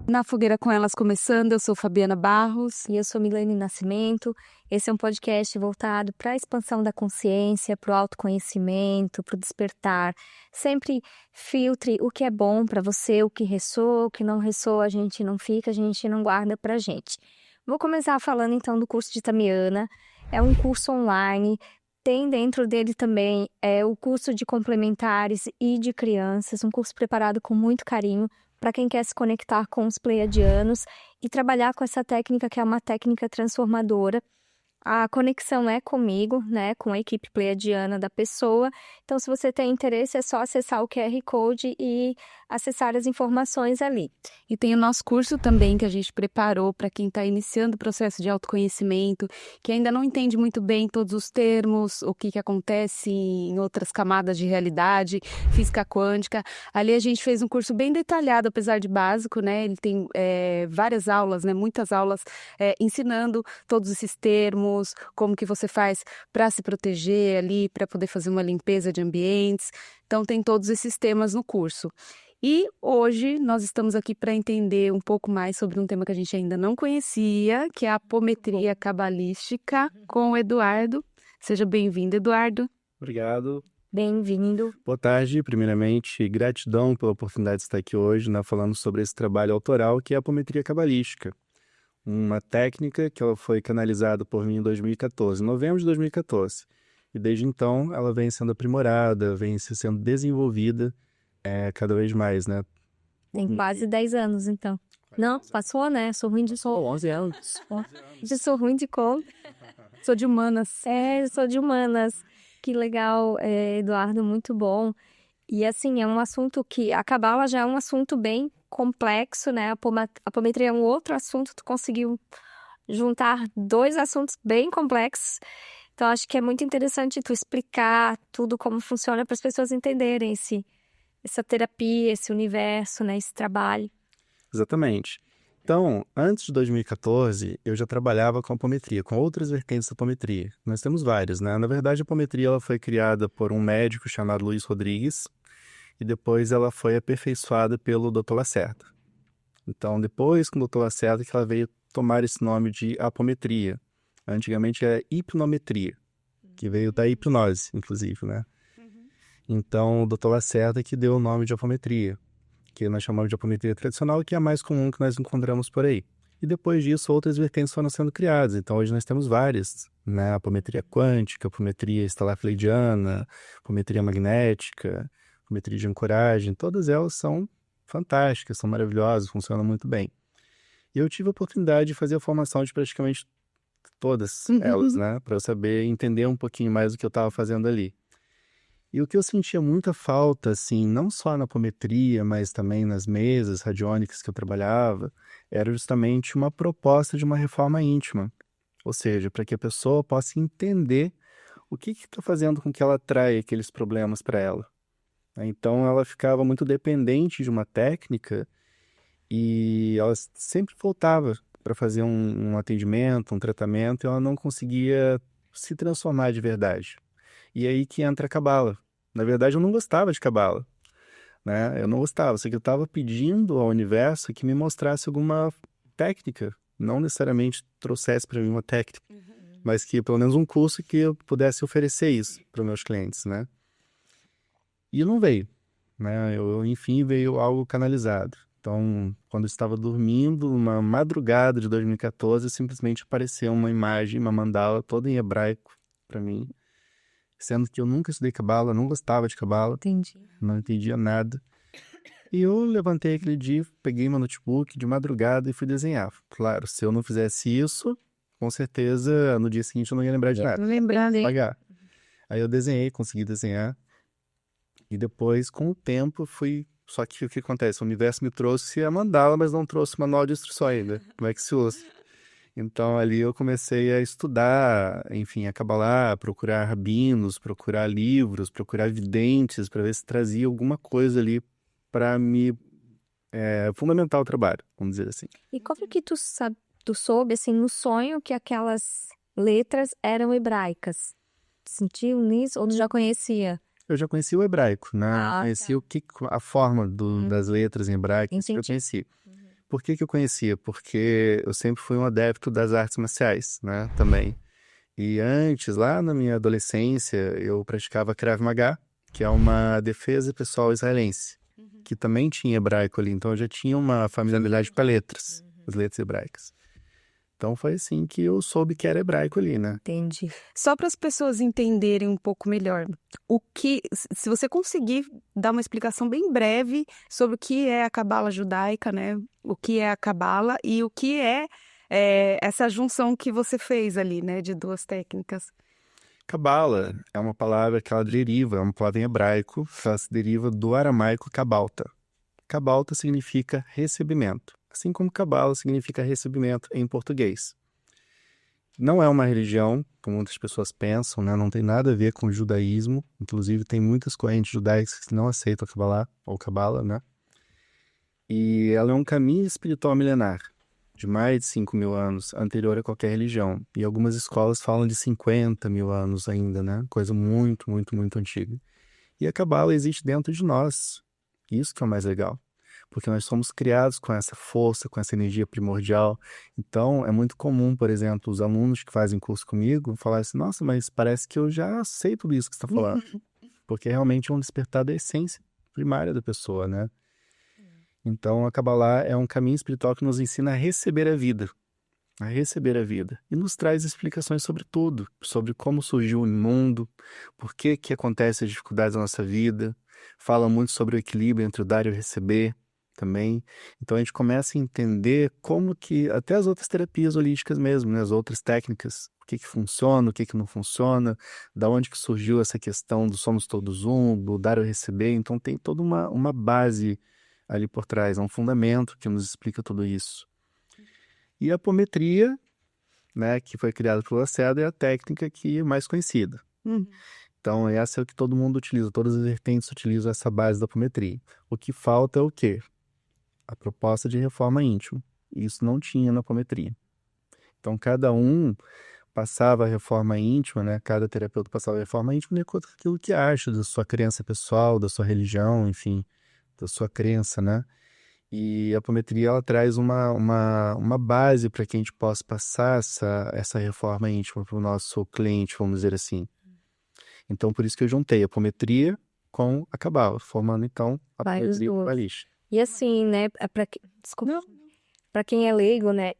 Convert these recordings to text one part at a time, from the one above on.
Na Fogueira com Elas começando, eu sou Fabiana Barros. E eu sou Milene Nascimento. Esse é um podcast voltado para a expansão da consciência, para o autoconhecimento, para o despertar. Sempre filtre o que é bom para você, o que ressoa, o que não ressoa, a gente não fica, a gente não guarda para a gente. Vou começar falando então do curso de Tamiana. É um curso online. Tem dentro dele também o curso de complementares e de crianças, um curso preparado com muito carinho para quem quer se conectar com os pleiadianos e trabalhar com essa técnica que é uma técnica transformadora. A conexão é comigo, né, com a equipe pleiadiana da pessoa. Então, se você tem interesse, é só acessar o QR Code e acessar as informações ali. E tem o nosso curso também que a gente preparou para quem está iniciando o processo de autoconhecimento, que ainda não entende muito bem todos os termos, o que acontece em outras camadas de realidade, física quântica. Ali a gente fez um curso bem detalhado, apesar de básico, né? Ele tem várias aulas, né? Muitas aulas ensinando todos esses termos, como que você faz para se proteger ali, para poder fazer uma limpeza de ambientes. Então tem todos esses temas no curso. E hoje nós estamos aqui para entender um pouco mais sobre um tema que a gente ainda não conhecia, que é a apometria cabalística com o Eduardo. Seja bem-vindo, Eduardo. Obrigado. Bem-vindo. Boa tarde. Primeiramente, gratidão pela oportunidade de estar aqui hoje, né, falando sobre esse trabalho autoral que é a apometria cabalística. Uma técnica que ela foi canalizada por mim em 2014, em novembro de 2014. E desde então ela vem sendo aprimorada, vem sendo desenvolvida cada vez mais, né? Tem quase 10 anos, então. Não, passou, né? Sou ruim de conta. 11 anos. Eu sou ruim de conta. Sou de humanas. Eu sou de humanas. Que legal, Eduardo, muito bom. E assim, é um assunto que... A cabala já é um assunto bem complexo, né? A apometria é um outro assunto. Tu conseguiu juntar dois assuntos bem complexos. Então, acho que é muito interessante tu explicar tudo como funciona para as pessoas entenderem essa terapia, esse universo, né? Esse trabalho. Exatamente. Então, antes de 2014, eu já trabalhava com apometria, com outras vertentes da apometria. Nós temos várias, né? Na verdade, a apometria ela foi criada por um médico chamado Luiz Rodrigues e depois ela foi aperfeiçoada pelo Dr. Lacerda. Então, depois com o Dr. Lacerda que ela veio tomar esse nome de apometria. Antigamente era hipnometria, que veio da hipnose, inclusive, né? Então, o Dr. Lacerda que deu o nome de apometria, que nós chamamos de apometria tradicional, que é a mais comum que nós encontramos por aí. E depois disso, outras vertentes foram sendo criadas. Então, hoje nós temos várias, né? Apometria quântica, apometria estelar-fleidiana, apometria magnética, apometria de ancoragem. Todas elas são fantásticas, são maravilhosas, funcionam muito bem. E eu tive a oportunidade de fazer a formação de praticamente todas elas, né? Para eu saber entender um pouquinho mais do que eu estava fazendo ali. E o que eu sentia muita falta, assim, não só na apometria, mas também nas mesas radiônicas que eu trabalhava, era justamente uma proposta de uma reforma íntima. Ou seja, para que a pessoa possa entender o que está fazendo com que ela atraia aqueles problemas para ela. Então, ela ficava muito dependente de uma técnica e ela sempre voltava para fazer um atendimento, um tratamento, e ela não conseguia se transformar de verdade. E aí que entra a cabala. Na verdade, eu não gostava de cabala, né? Eu não gostava, só que eu estava pedindo ao universo que me mostrasse alguma técnica, não necessariamente trouxesse para mim uma técnica, mas que pelo menos um curso que eu pudesse oferecer isso para os meus clientes, né? E não veio, né? Enfim, veio algo canalizado. Então, quando eu estava dormindo, uma madrugada de 2014, simplesmente apareceu uma imagem, uma mandala toda em hebraico para mim, sendo que eu nunca estudei cabala, não gostava de cabala. Entendi. Não entendia nada. E eu levantei aquele dia, peguei meu notebook de madrugada e fui desenhar. Claro, se eu não fizesse isso, com certeza no dia seguinte eu não ia lembrar de nada. Lembrando, hein? Pagar. Aí eu desenhei, consegui desenhar. E depois, com o tempo, fui... Só que o que acontece? O universo me trouxe a mandala, mas não trouxe o manual de instruções ainda. Como é que se usa? Então, ali eu comecei a estudar, enfim, a cabalá, procurar rabinos, procurar livros, procurar videntes, para ver se trazia alguma coisa ali para me fundamentar o trabalho, vamos dizer assim. E como que tu soube, assim, no sonho que aquelas letras eram hebraicas? Sentiu nisso ou tu já conhecia? Eu já conhecia o hebraico, né? Ah, Conhecia a forma das letras em hebraico, isso que eu Entendi. conhecia. Por que eu conhecia? Porque eu sempre fui um adepto das artes marciais, né, também. E antes, lá na minha adolescência, eu praticava Krav Maga, que é uma defesa pessoal israelense, que também tinha hebraico ali. Então eu já tinha uma familiaridade com as letras hebraicas. Então foi assim que eu soube que era hebraico ali, né? Entendi. Só para as pessoas entenderem um pouco melhor, se você conseguir dar uma explicação bem breve sobre o que é a cabala judaica, né? O que é a cabala e o que é, essa junção que você fez ali, né? De duas técnicas. Cabala é uma palavra que ela deriva, é uma palavra em hebraico, ela se deriva do aramaico cabalta. Cabalta significa recebimento, assim como cabala significa recebimento em português. Não é uma religião, como muitas pessoas pensam, né? Não tem nada a ver com o judaísmo. Inclusive, tem muitas correntes judaicas que não aceitam a Kabbalah, ou Cabala, né? E ela é um caminho espiritual milenar, de mais de 5.000 anos, anterior a qualquer religião. E algumas escolas falam de 50.000 anos ainda, né? Coisa muito, muito, muito antiga. E a Kabbalah existe dentro de nós. Isso que é o mais legal. Porque nós somos criados com essa força, com essa energia primordial. Então, é muito comum, por exemplo, os alunos que fazem curso comigo falarem assim, nossa, mas parece que eu já sei tudo isso que você está falando. Porque realmente é um despertar da essência primária da pessoa, né? Então, a Kabbalah é um caminho espiritual que nos ensina a receber a vida. A receber a vida. E nos traz explicações sobre tudo. Sobre como surgiu o mundo, por que acontecem as dificuldades da nossa vida. Fala muito sobre o equilíbrio entre o dar e o receber também. Então a gente começa a entender como que até as outras terapias holísticas mesmo, né, as outras técnicas, o que funciona, o que não funciona, da onde que surgiu essa questão do somos todos um, do dar e receber. Então tem toda uma base ali por trás, um fundamento que nos explica tudo isso. E a apometria, né, que foi criada pelo Lacerda, é a técnica que é mais conhecida. Então essa é o que todo mundo utiliza, todas as vertentes utilizam essa base da apometria. O que falta é o quê? A proposta de reforma íntima. Isso não tinha na apometria. Então, cada um passava a reforma íntima, né? Cada terapeuta passava a reforma íntima de acordo com aquilo que acha, da sua crença pessoal, da sua religião, enfim, da sua crença, né? E a apometria, ela traz uma base para que a gente possa passar essa reforma íntima para o nosso cliente, vamos dizer assim. Então, por isso que eu juntei a apometria com a cabala, formando, então, a apometria cabalística. E assim, né, desculpa, para quem é leigo, né,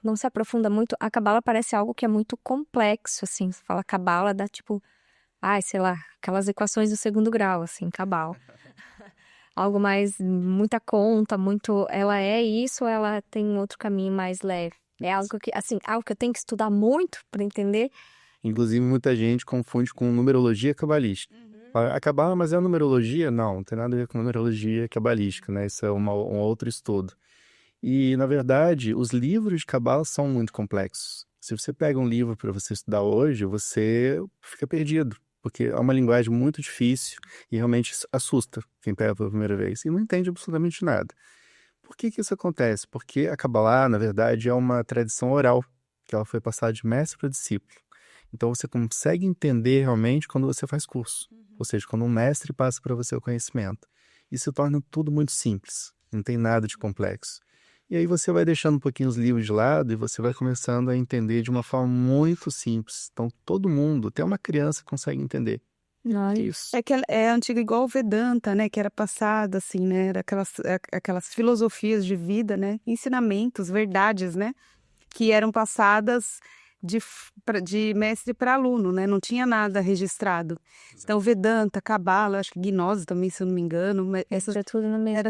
não se aprofunda muito, a cabala parece algo que é muito complexo, assim, você fala cabala, dá tipo, sei lá, aquelas equações do segundo grau, assim, cabala. Algo mais, muita conta, ela é isso ou ela tem outro caminho mais leve? É algo que, assim, algo que eu tenho que estudar muito para entender? Inclusive, muita gente confunde com numerologia cabalística. A cabala, mas é a numerologia? Não tem nada a ver com numerologia cabalística, né? Isso é um outro estudo. E, na verdade, os livros de cabala são muito complexos. Se você pega um livro para você estudar hoje, você fica perdido, porque é uma linguagem muito difícil e realmente assusta quem pega pela primeira vez e não entende absolutamente nada. Por que isso acontece? Porque a cabala, na verdade, é uma tradição oral, que ela foi passada de mestre para discípulo. Então, você consegue entender realmente quando você faz curso. Ou seja, quando um mestre passa para você o conhecimento. E se torna tudo muito simples. Não tem nada de complexo. E aí você vai deixando um pouquinho os livros de lado e você vai começando a entender de uma forma muito simples. Então, todo mundo, até uma criança, consegue entender. Isso. É que é antiga igual o Vedanta, né? Que era passada, assim, né? Era aquelas filosofias de vida, né? Ensinamentos, verdades, né? Que eram passadas de mestre para aluno, né? Não tinha nada registrado. Exato. Então, Vedanta, Cabala, acho que Gnose também, se eu não me engano. Essas é tudo na mesma.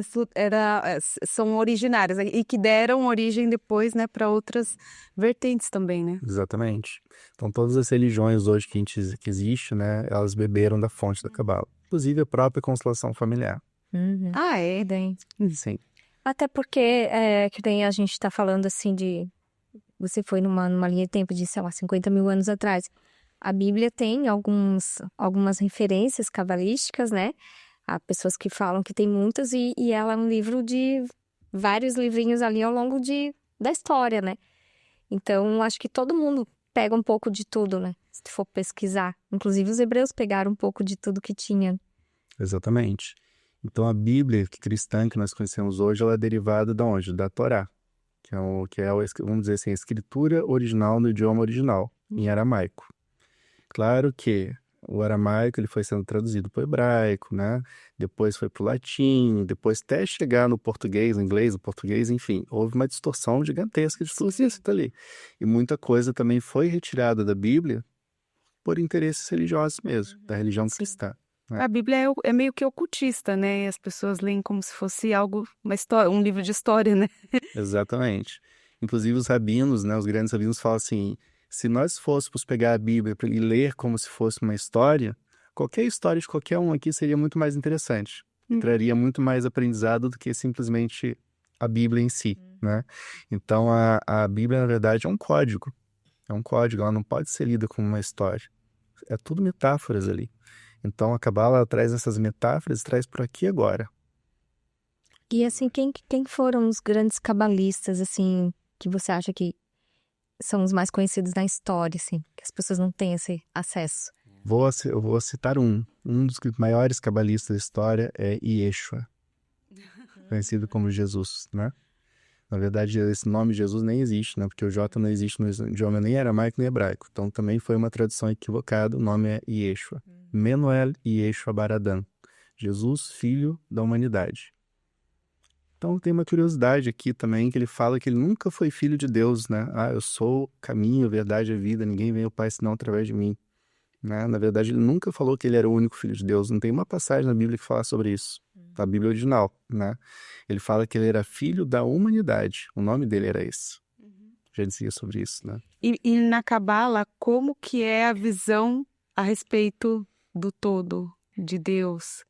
São originárias, né? E que deram origem depois, né, para outras vertentes também, né? Exatamente. Então, todas as religiões hoje que existe, né? Elas beberam da fonte da Cabala. Inclusive a própria constelação familiar. É? Bem. Sim. Até porque, que nem a gente está falando assim de... Você foi numa linha de tempo de, sei lá, 50.000 anos atrás. A Bíblia tem algumas referências cabalísticas, né? Há pessoas que falam que tem muitas e ela é um livro de vários livrinhos ali ao longo da história, né? Então, acho que todo mundo pega um pouco de tudo, né? Se for pesquisar. Inclusive, os hebreus pegaram um pouco de tudo que tinha. Exatamente. Então, a Bíblia cristã que nós conhecemos hoje, ela é derivada de onde? Da Torá, vamos dizer assim, a escritura original no idioma original, em aramaico. Claro que o aramaico ele foi sendo traduzido para o hebraico, né? Depois foi para o latim, depois até chegar no português, no inglês, no português, enfim, houve uma distorção gigantesca de tudo isso ali. E muita coisa também foi retirada da Bíblia por interesses religiosos mesmo, da religião cristã. A Bíblia é meio que ocultista, né? As pessoas leem como se fosse algo, uma história, um livro de história, né? Exatamente. Inclusive os rabinos, né, os grandes rabinos falam assim, se nós fôssemos pegar a Bíblia e ler como se fosse uma história, qualquer história de qualquer um aqui seria muito mais interessante. Traria muito mais aprendizado do que simplesmente a Bíblia em si, né? Então a Bíblia, na verdade, é um código. É um código, ela não pode ser lida como uma história. É tudo metáforas ali. Então a Cabala traz essas metáforas, traz por aqui e agora. E assim, quem foram os grandes cabalistas, assim, que você acha que são os mais conhecidos na história, assim, que as pessoas não têm esse acesso? Eu vou citar um dos maiores cabalistas da história é Yeshua, conhecido como Jesus, né? Na verdade, esse nome Jesus nem existe, né? Porque o J não existe no idioma nem aramaico nem hebraico. Então também foi uma tradução equivocada, o nome é Yeshua. Menuel Yeshua Baradan, Jesus, filho da humanidade. Então tem uma curiosidade aqui também, que ele fala que ele nunca foi filho de Deus, né? Eu sou o caminho, a verdade e a vida, ninguém vem ao Pai senão através de mim. Né? Na verdade, ele nunca falou que ele era o único filho de Deus. Não tem uma passagem na Bíblia que fala sobre isso. Na Bíblia original, né? Ele fala que ele era filho da humanidade. O nome dele era esse. Já dizia sobre isso, né? E na Cabala, como que é a visão a respeito do todo, de Deus?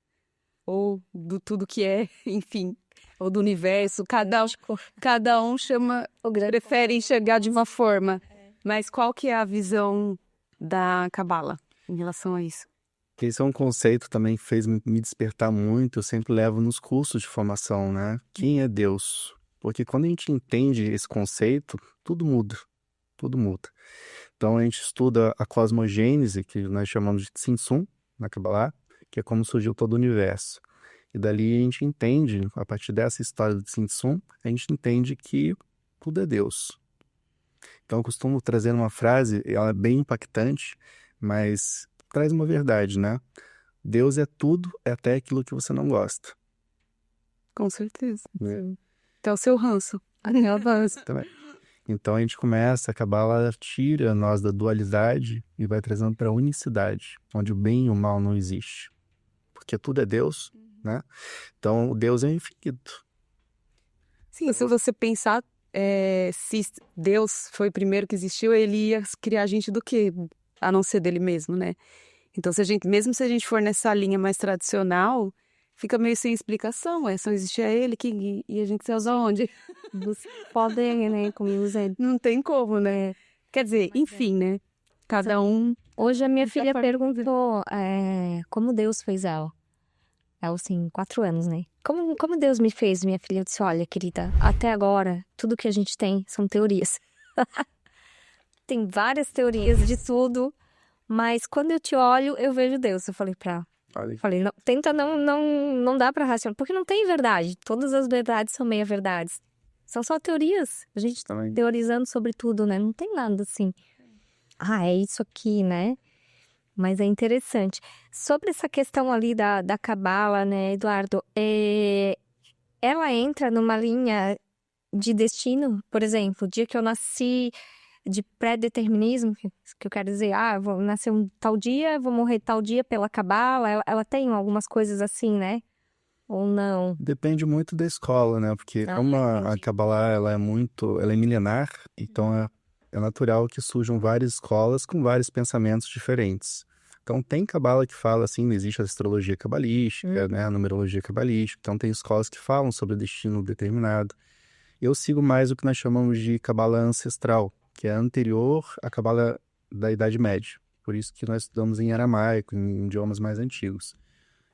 Ou do tudo que é, enfim, ou do universo? Cada um prefere enxergar de uma forma. Mas qual que é a visão da Cabala em relação a isso? Esse é um conceito também que fez me despertar muito. Eu sempre levo nos cursos de formação, né? Quem é Deus? Porque quando a gente entende esse conceito, tudo muda. Tudo muda. Então a gente estuda a cosmogênese, que nós chamamos de Tzimtzum, na Kabbalah, que é como surgiu todo o universo. E dali a gente entende, a partir dessa história do Tzimtzum, a gente entende que tudo é Deus. Então eu costumo trazer uma frase, ela é bem impactante, mas traz uma verdade, né? Deus é tudo, é até aquilo que você não gosta. Com certeza. Até o seu ranço. Até o ranço. Também. Então a gente começa, a Kabbalah tira nós da dualidade e vai trazendo para a unicidade, onde o bem e o mal não existe. Porque tudo é Deus, né? Então o Deus é infinito. Sim, se você pensar, se Deus foi o primeiro que existiu, ele ia criar a gente do quê? A não ser dele mesmo, né? Então, mesmo se a gente for nessa linha mais tradicional, fica meio sem explicação. Só existia ele e a gente se usa onde? Podem, né? Como dizer. Não tem como, né? Quer dizer, enfim, né? Cada um. Hoje a minha filha perguntou como Deus fez ela. Ela, assim, 4 anos, né? Como Deus me fez, minha filha? Eu disse, olha, querida, até agora, tudo que a gente tem são teorias. Tem várias teorias de tudo, mas quando eu te olho, eu vejo Deus. Eu falei pra ela. Falei, não, tenta não dá pra racionar, porque não tem verdade. Todas as verdades são meia-verdades. São só teorias. A gente Também. teorizando sobre tudo, né? Não tem nada assim. É isso aqui, né? Mas é interessante. Sobre essa questão ali da Cabala, né, Eduardo? Ela entra numa linha de destino, por exemplo, o dia que eu nasci, de pré-determinismo, que eu quero dizer, vou nascer tal dia, vou morrer tal dia pela Cabala. Ela tem algumas coisas assim, né? Ou não? Depende muito da escola, né? Porque como a Kabbalah, ela é milenar, então é natural que surjam várias escolas com vários pensamentos diferentes. Então tem Kabbalah que fala assim, existe a astrologia cabalística, né? A numerologia cabalística, então tem escolas que falam sobre destino determinado. Eu sigo mais o que nós chamamos de Kabbalah ancestral, que é anterior à Kabbalah da Idade Média. Por isso que nós estudamos em aramaico, em idiomas mais antigos.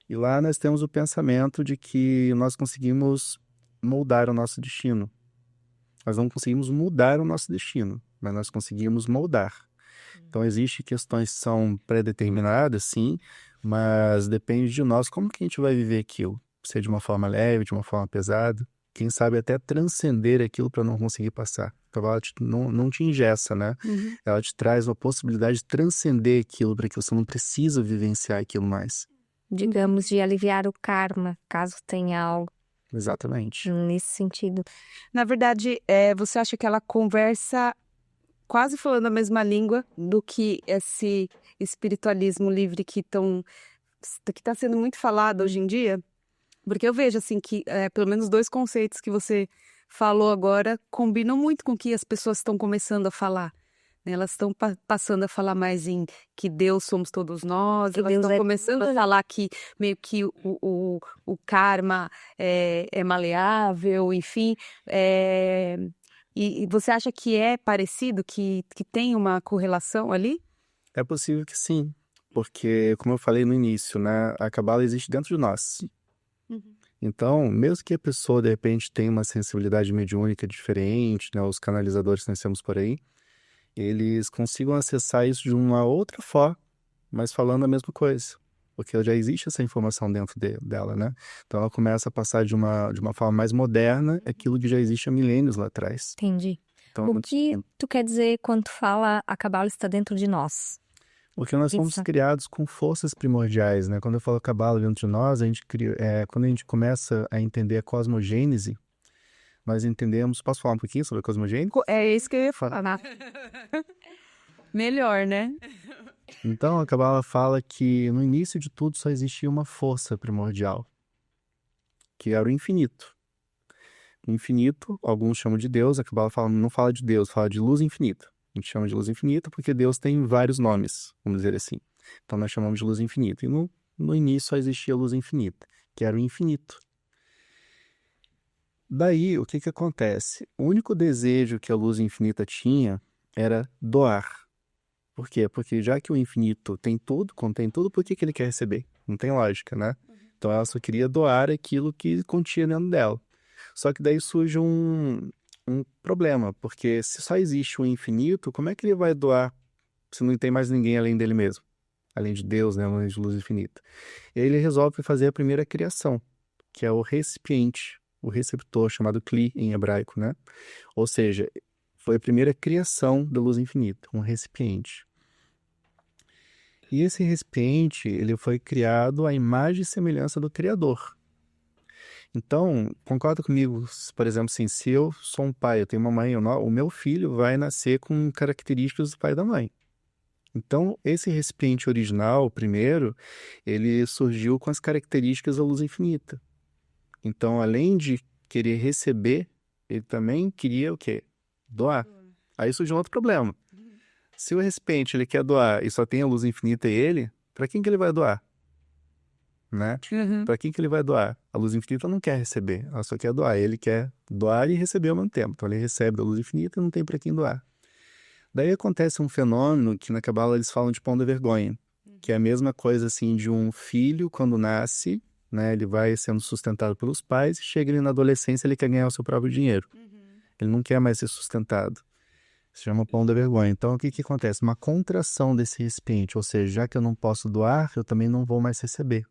E lá nós temos o pensamento de que nós conseguimos moldar o nosso destino. Nós não conseguimos mudar o nosso destino, mas nós conseguimos moldar. Então, existem questões que são pré-determinadas, sim, mas depende de nós como que a gente vai viver aquilo. ser de uma forma leve, de uma forma pesada. Quem sabe até transcender aquilo para não conseguir passar. Então ela não te engessa, né? Ela te traz uma possibilidade de transcender aquilo para que você não precisa vivenciar aquilo mais. Digamos, de aliviar o karma, caso tenha algo Exatamente. nesse sentido. Na verdade, você acha que ela conversa quase falando a mesma língua do que esse espiritualismo livre que está sendo muito falado hoje em dia? Porque eu vejo, assim, que pelo menos 2 conceitos que você falou agora combinam muito com o que as pessoas estão começando a falar, né? Elas estão passando a falar mais em que Deus somos todos nós, elas Deus estão é começando a falar que meio que o karma é maleável, enfim. E você acha que é parecido, que tem uma correlação ali? É possível que sim, porque, como eu falei no início, né, a Cabala existe dentro de nós. Então, mesmo que a pessoa, de repente, tenha uma sensibilidade mediúnica diferente, né, os canalizadores que nós temos por aí, eles consigam acessar isso de uma outra forma, mas falando a mesma coisa. Porque já existe essa informação dentro dela, né? Então, ela começa a passar de uma forma mais moderna aquilo que já existe há milênios lá atrás. Entendi. Então, O que tu quer dizer quando tu fala a Cabala está dentro de nós? porque nós fomos criados com forças primordiais, né? Quando eu falo Cabala dentro de nós, quando a gente começa a entender a cosmogênese, nós entendemos... Posso falar um pouquinho sobre a cosmogênese? É isso que eu ia falar. Melhor, né? Então, a Cabala fala que no início de tudo só existia uma força primordial, que era o infinito. O infinito, alguns chamam de Deus, a Cabala não fala de Deus, fala de luz infinita. A gente chama de luz infinita porque Deus tem vários nomes, vamos dizer assim. Então, nós chamamos de luz infinita. E no início só existia a luz infinita, que era o infinito. Daí, o que acontece? O único desejo que a luz infinita tinha era doar. Por quê? Porque já que o infinito tem tudo, contém tudo, por que ele quer receber? Não tem lógica, né? Então ela só queria doar aquilo que continha dentro dela. Só que daí surge um problema, porque se só existe o infinito, como é que ele vai doar se não tem mais ninguém além dele mesmo? Além de Deus, né? Além de luz infinita. E aí ele resolve fazer a primeira criação, que é o recipiente, o receptor, chamado Kli em hebraico, né? Ou seja, foi a primeira criação da luz infinita, um recipiente. E esse recipiente, ele foi criado à imagem e semelhança do Criador. Então, concorda comigo, por exemplo, assim, se eu sou um pai, eu tenho uma mãe, o meu filho vai nascer com características do pai e da mãe. Então, esse recipiente original, primeiro, ele surgiu com as características da luz infinita. Então, além de querer receber, ele também queria o quê? Doar. Aí surgiu um outro problema. Se o recipiente ele quer doar e só tem a luz infinita e ele, para quem que ele vai doar? Né? Para quem que ele vai doar? A luz infinita não quer receber, ela só quer doar. Ele quer doar e receber ao mesmo tempo. Então ele recebe da luz infinita e não tem para quem doar. Daí acontece um fenômeno que na Cabala eles falam de pão da vergonha, que é a mesma coisa assim de um filho quando nasce, né? Ele vai sendo sustentado pelos pais e chega ele na adolescência, ele quer ganhar o seu próprio dinheiro. Ele não quer mais ser sustentado. Se chama pão da vergonha. Então, o que acontece? Uma contração desse recipiente, ou seja, já que eu não posso doar, eu também não vou mais receber.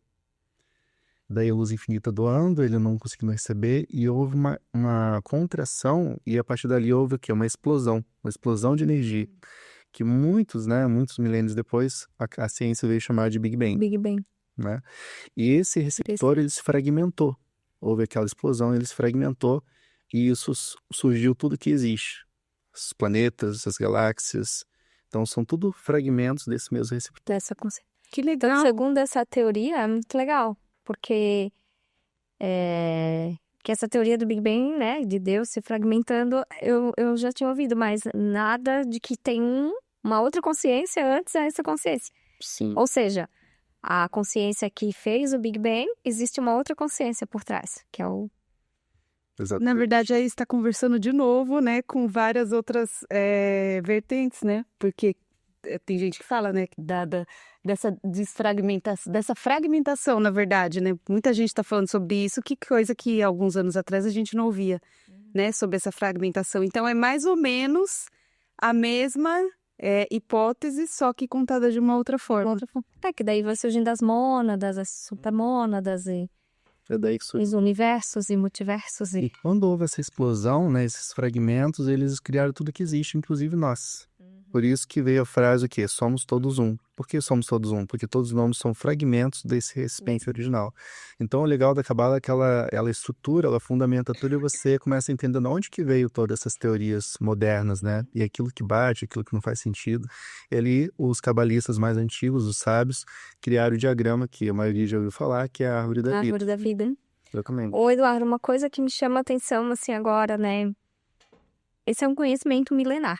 Daí a luz infinita doando, ele não conseguindo receber, e houve uma contração, e a partir dali houve o quê? Uma explosão de energia, que muitos milênios depois, a ciência veio chamar de Big Bang. Big Bang. Né? E esse receptor, ele se fragmentou. Houve aquela explosão, ele se fragmentou, e isso surgiu tudo que existe. Os planetas, as galáxias. Então, são tudo fragmentos desse mesmo receptor. Que legal. Então, segundo essa teoria, é muito legal. Porque que essa teoria do Big Bang, né, de Deus se fragmentando, eu já tinha ouvido, mas nada de que tem uma outra consciência antes dessa consciência. Sim. Ou seja, a consciência que fez o Big Bang, existe uma outra consciência por trás, que é o... Na verdade, aí está conversando de novo, né, com várias outras vertentes, né? Porque tem gente que fala, né, dessa fragmentação, na verdade, né? Muita gente está falando sobre isso, que coisa que alguns anos atrás a gente não ouvia, né, sobre essa fragmentação. Então, é mais ou menos a mesma hipótese, só que contada de uma outra forma. Que daí vai surgindo as mônadas, as supermônadas e... É daí que surgiu. Os universos e multiversos. E quando houve essa explosão, né, esses fragmentos, eles criaram tudo que existe, inclusive nós. Por isso que veio a frase o quê? Somos todos um. Por que somos todos um? Porque todos os nomes são fragmentos desse recipiente original. Então, o legal da Cabala é que ela estrutura, ela fundamenta tudo e você começa a entender de onde que veio todas essas teorias modernas, né? E aquilo que bate, aquilo que não faz sentido. E ali, os cabalistas mais antigos, os sábios, criaram o diagrama que a maioria já ouviu falar, que é a árvore da A vida. árvore da vida. Exatamente. Ô, Eduardo, uma coisa que me chama a atenção, assim, agora, né? Esse é um conhecimento milenar.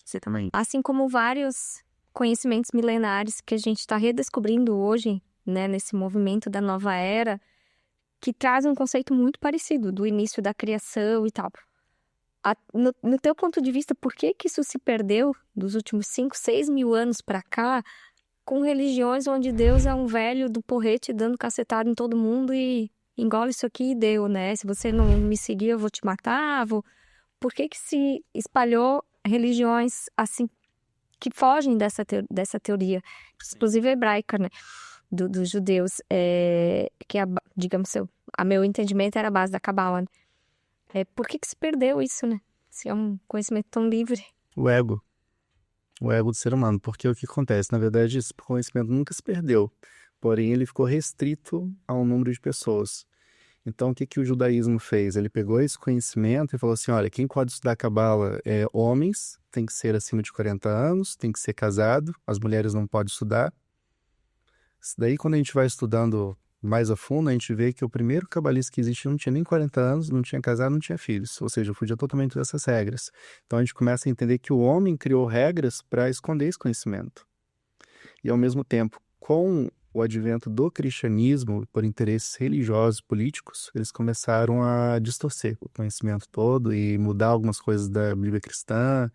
Você também. Assim como vários conhecimentos milenares que a gente está redescobrindo hoje, né, nesse movimento da nova era, que traz um conceito muito parecido do início da criação e tal. No teu ponto de vista, por que isso se perdeu dos últimos 5, 6 mil anos para cá, com religiões onde Deus é um velho do porrete dando cacetada em todo mundo e engole isso aqui e deu, né? Se você não me seguir, eu vou te matar. Por que se espalhou religiões assim que fogem dessa teoria, exclusiva hebraica, né? Dos judeus, que é, digamos, a meu entendimento era a base da Cabala. Né? Por que se perdeu isso, né? Se é um conhecimento tão livre. O ego do ser humano, porque o que acontece? Na verdade, esse conhecimento nunca se perdeu, porém ele ficou restrito a um número de pessoas. Então, o que o judaísmo fez? Ele pegou esse conhecimento e falou assim, olha, quem pode estudar Cabala é homens, tem que ser acima de 40 anos, tem que ser casado, as mulheres não podem estudar. Isso daí, quando a gente vai estudando mais a fundo, a gente vê que o primeiro cabalista que existe não tinha nem 40 anos, não tinha casado, não tinha filhos. Ou seja, fugia totalmente dessas regras. Então, a gente começa a entender que o homem criou regras para esconder esse conhecimento. E, ao mesmo tempo, com o advento do cristianismo, por interesses religiosos, políticos, eles começaram a distorcer o conhecimento todo e mudar algumas coisas da Bíblia cristã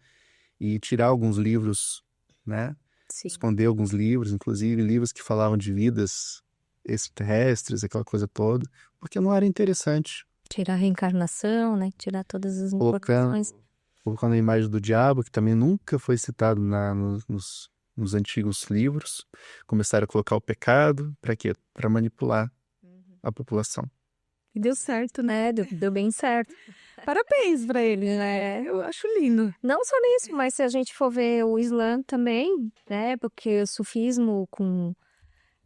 e tirar alguns livros, né? Sim. Esconder alguns livros, inclusive livros que falavam de vidas extraterrestres, aquela coisa toda, porque não era interessante. Tirar a reencarnação, né? Tirar todas as Colocando informações. a imagem do diabo, que também nunca foi citado nos antigos livros. Começaram a colocar o pecado, para quê? Para manipular a população. E deu certo, né? Deu bem certo. Parabéns pra ele, né? Eu acho lindo. Não só nisso, mas se a gente for ver o Islã também, né? Porque o sufismo com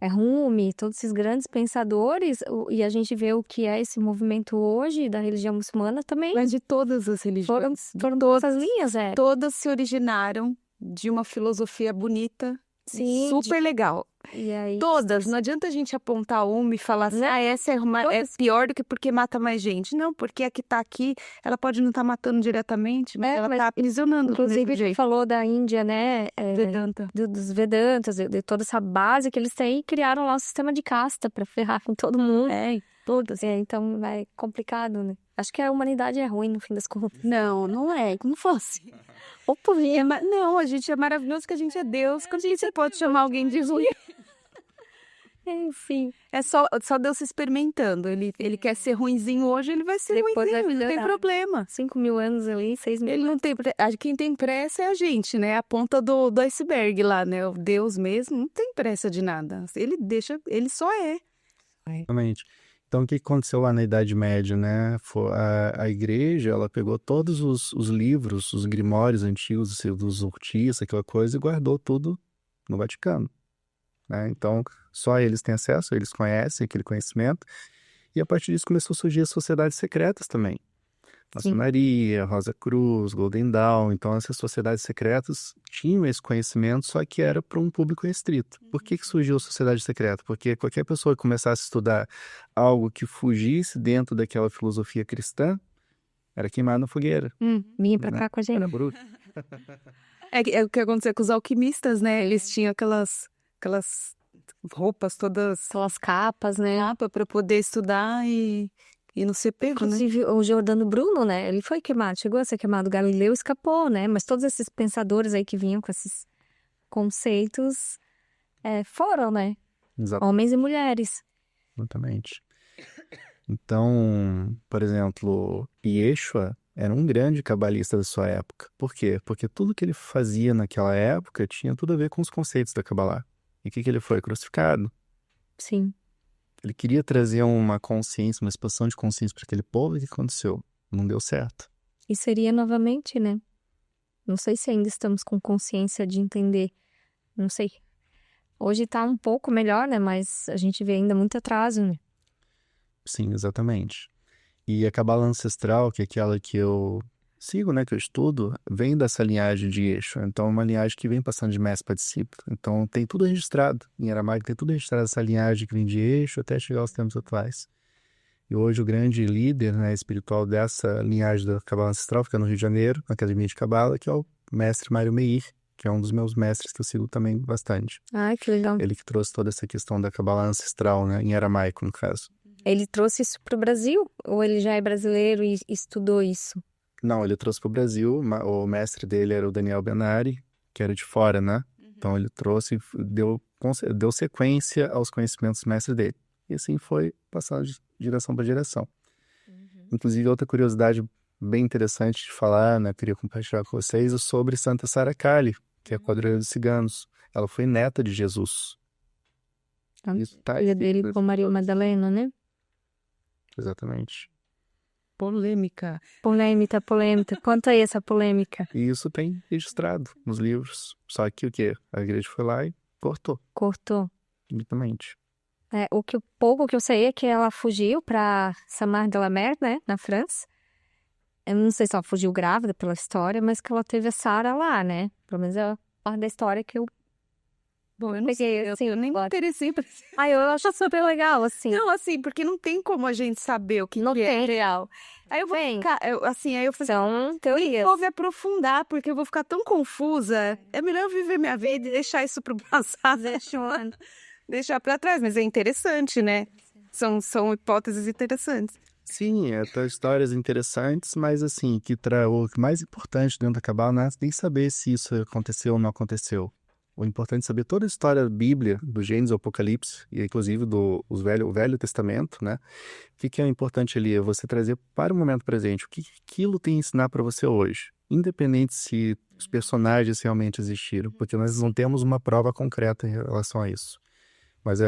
Rumi, todos esses grandes pensadores, e a gente vê o que é esse movimento hoje da religião muçulmana também. Mas de todas as religiões. Foram todas as linhas, Todas se originaram de uma filosofia bonita, Sim, super legal. E aí, Todas. Não adianta a gente apontar uma e falar assim, essa é pior do que porque mata mais gente. Não, porque a que tá aqui, ela pode não estar matando diretamente, mas ela tá aprisionando. Inclusive, falou da Índia, né? Vedanta. Dos Vedantas, de toda essa base que eles têm, e criaram lá um sistema de casta pra ferrar com todo mundo. Todas. Então, é complicado, né? Acho que a humanidade é ruim, no fim das contas. Não é. Como fosse. O povinho. Não, a gente é maravilhoso que a gente é Deus. Quando a gente pode chamar alguém de ruim. Enfim. É só Deus se experimentando. Ele quer ser ruinzinho hoje, ele vai ser Depois ruinzinho, não tem problema. 5 mil anos ali, 6 mil. Ele não tem... Quem tem pressa é a gente, né? A ponta do iceberg lá, né? O Deus mesmo não tem pressa de nada. Ele só é. Exatamente. Então, o que aconteceu lá na Idade Média, né? A igreja, ela pegou todos os livros, os grimórios antigos, dos urtistas, aquela coisa, e guardou tudo no Vaticano. Né? Então, só eles têm acesso, eles conhecem aquele conhecimento. E a partir disso começou a surgir as sociedades secretas também. Maçonaria, Rosa Cruz, Golden Dawn. Então, essas sociedades secretas tinham esse conhecimento, só que era para um público restrito. Por que surgiu a sociedade secreta? Porque qualquer pessoa que começasse a estudar algo que fugisse dentro daquela filosofia cristã, era queimado na fogueira. Vinha pra cá com a gente. Era bruto. É o que aconteceu com os alquimistas, né? Eles tinham aquelas roupas todas... Aquelas capas, né? Para poder estudar e não ser pego, né? Inclusive, o Giordano Bruno, né? Ele foi queimado, chegou a ser queimado. Galileu escapou, né? Mas todos esses pensadores aí que vinham com esses conceitos foram, né? Exato. Homens e mulheres. Exatamente. Então, por exemplo, Yeshua era um grande cabalista da sua época. Por quê? Porque tudo que ele fazia naquela época tinha tudo a ver com os conceitos da Cabalá. E o que ele foi? Crucificado. Sim. Ele queria trazer uma consciência, uma expansão de consciência para aquele povo, e o que aconteceu? Não deu certo. E seria novamente, né? Não sei se ainda estamos com consciência de entender. Não sei. Hoje tá um pouco melhor, né? Mas a gente vê ainda muito atraso, né? Sim, exatamente. E a cabala ancestral, que é aquela que eu sigo, né, que eu estudo, vem dessa linhagem de Yeshua. Então, é uma linhagem que vem passando de mestre para discípulo. Então, tem tudo registrado. Em aramaico tem tudo registrado, essa linhagem que vem de Yeshua até chegar aos tempos atuais. E hoje o grande líder, né, espiritual dessa linhagem da cabala ancestral fica no Rio de Janeiro, na Academia de Cabala, que é o mestre Mário Meir, que é um dos meus mestres que eu sigo também bastante. Ai, que legal. Ele que trouxe toda essa questão da cabala ancestral, né, em aramaico, no caso. Ele trouxe isso pro Brasil? Ou ele já é brasileiro e estudou isso? Não, ele trouxe para o Brasil, o mestre dele era o Daniel Benari, que era de fora, né? Então ele trouxe e deu sequência aos conhecimentos do mestre dele. E assim foi passando de geração para geração. Inclusive, outra curiosidade bem interessante de falar, né? Queria compartilhar com vocês, é sobre Santa Sara Kali, que é a padroeira dos ciganos. Ela foi neta de Jesus. Isso tá Filha dele com Maria Madalena, né? Exatamente. Polêmica. Polêmica. Conta aí essa polêmica. E isso tem registrado nos livros. Só que o quê? A igreja foi lá e cortou. Cortou. Exatamente. O pouco que eu sei é que ela fugiu para Saint-Marc-de-la-Mer, né? Na França. Eu não sei se ela fugiu grávida pela história, mas que ela teve a Sara lá, né? Pelo menos é a parte da história que eu Bom, eu não peguei. sei, Assim, eu nem me interessei pra... Ai, eu acho super legal, assim. Não, assim, porque não tem como a gente saber o que Não que é tem. real. Aí eu vou Tem. ficar, aí eu falei, São teorias. vou me aprofundar, porque eu vou ficar tão confusa. É melhor eu viver minha vida e deixar isso pro passado. Deixar pra trás, mas é interessante, né? São hipóteses interessantes. Sim, histórias interessantes, mas assim, o mais importante dentro da cabala não é nem saber se isso aconteceu ou não aconteceu. O importante é saber toda a história da Bíblia, do Gênesis ao Apocalipse, e inclusive o Velho Testamento, né? O que é importante ali é você trazer para o momento presente, o que aquilo tem a ensinar para você hoje, independente se os personagens realmente existiram, porque nós não temos uma prova concreta em relação a isso. Mas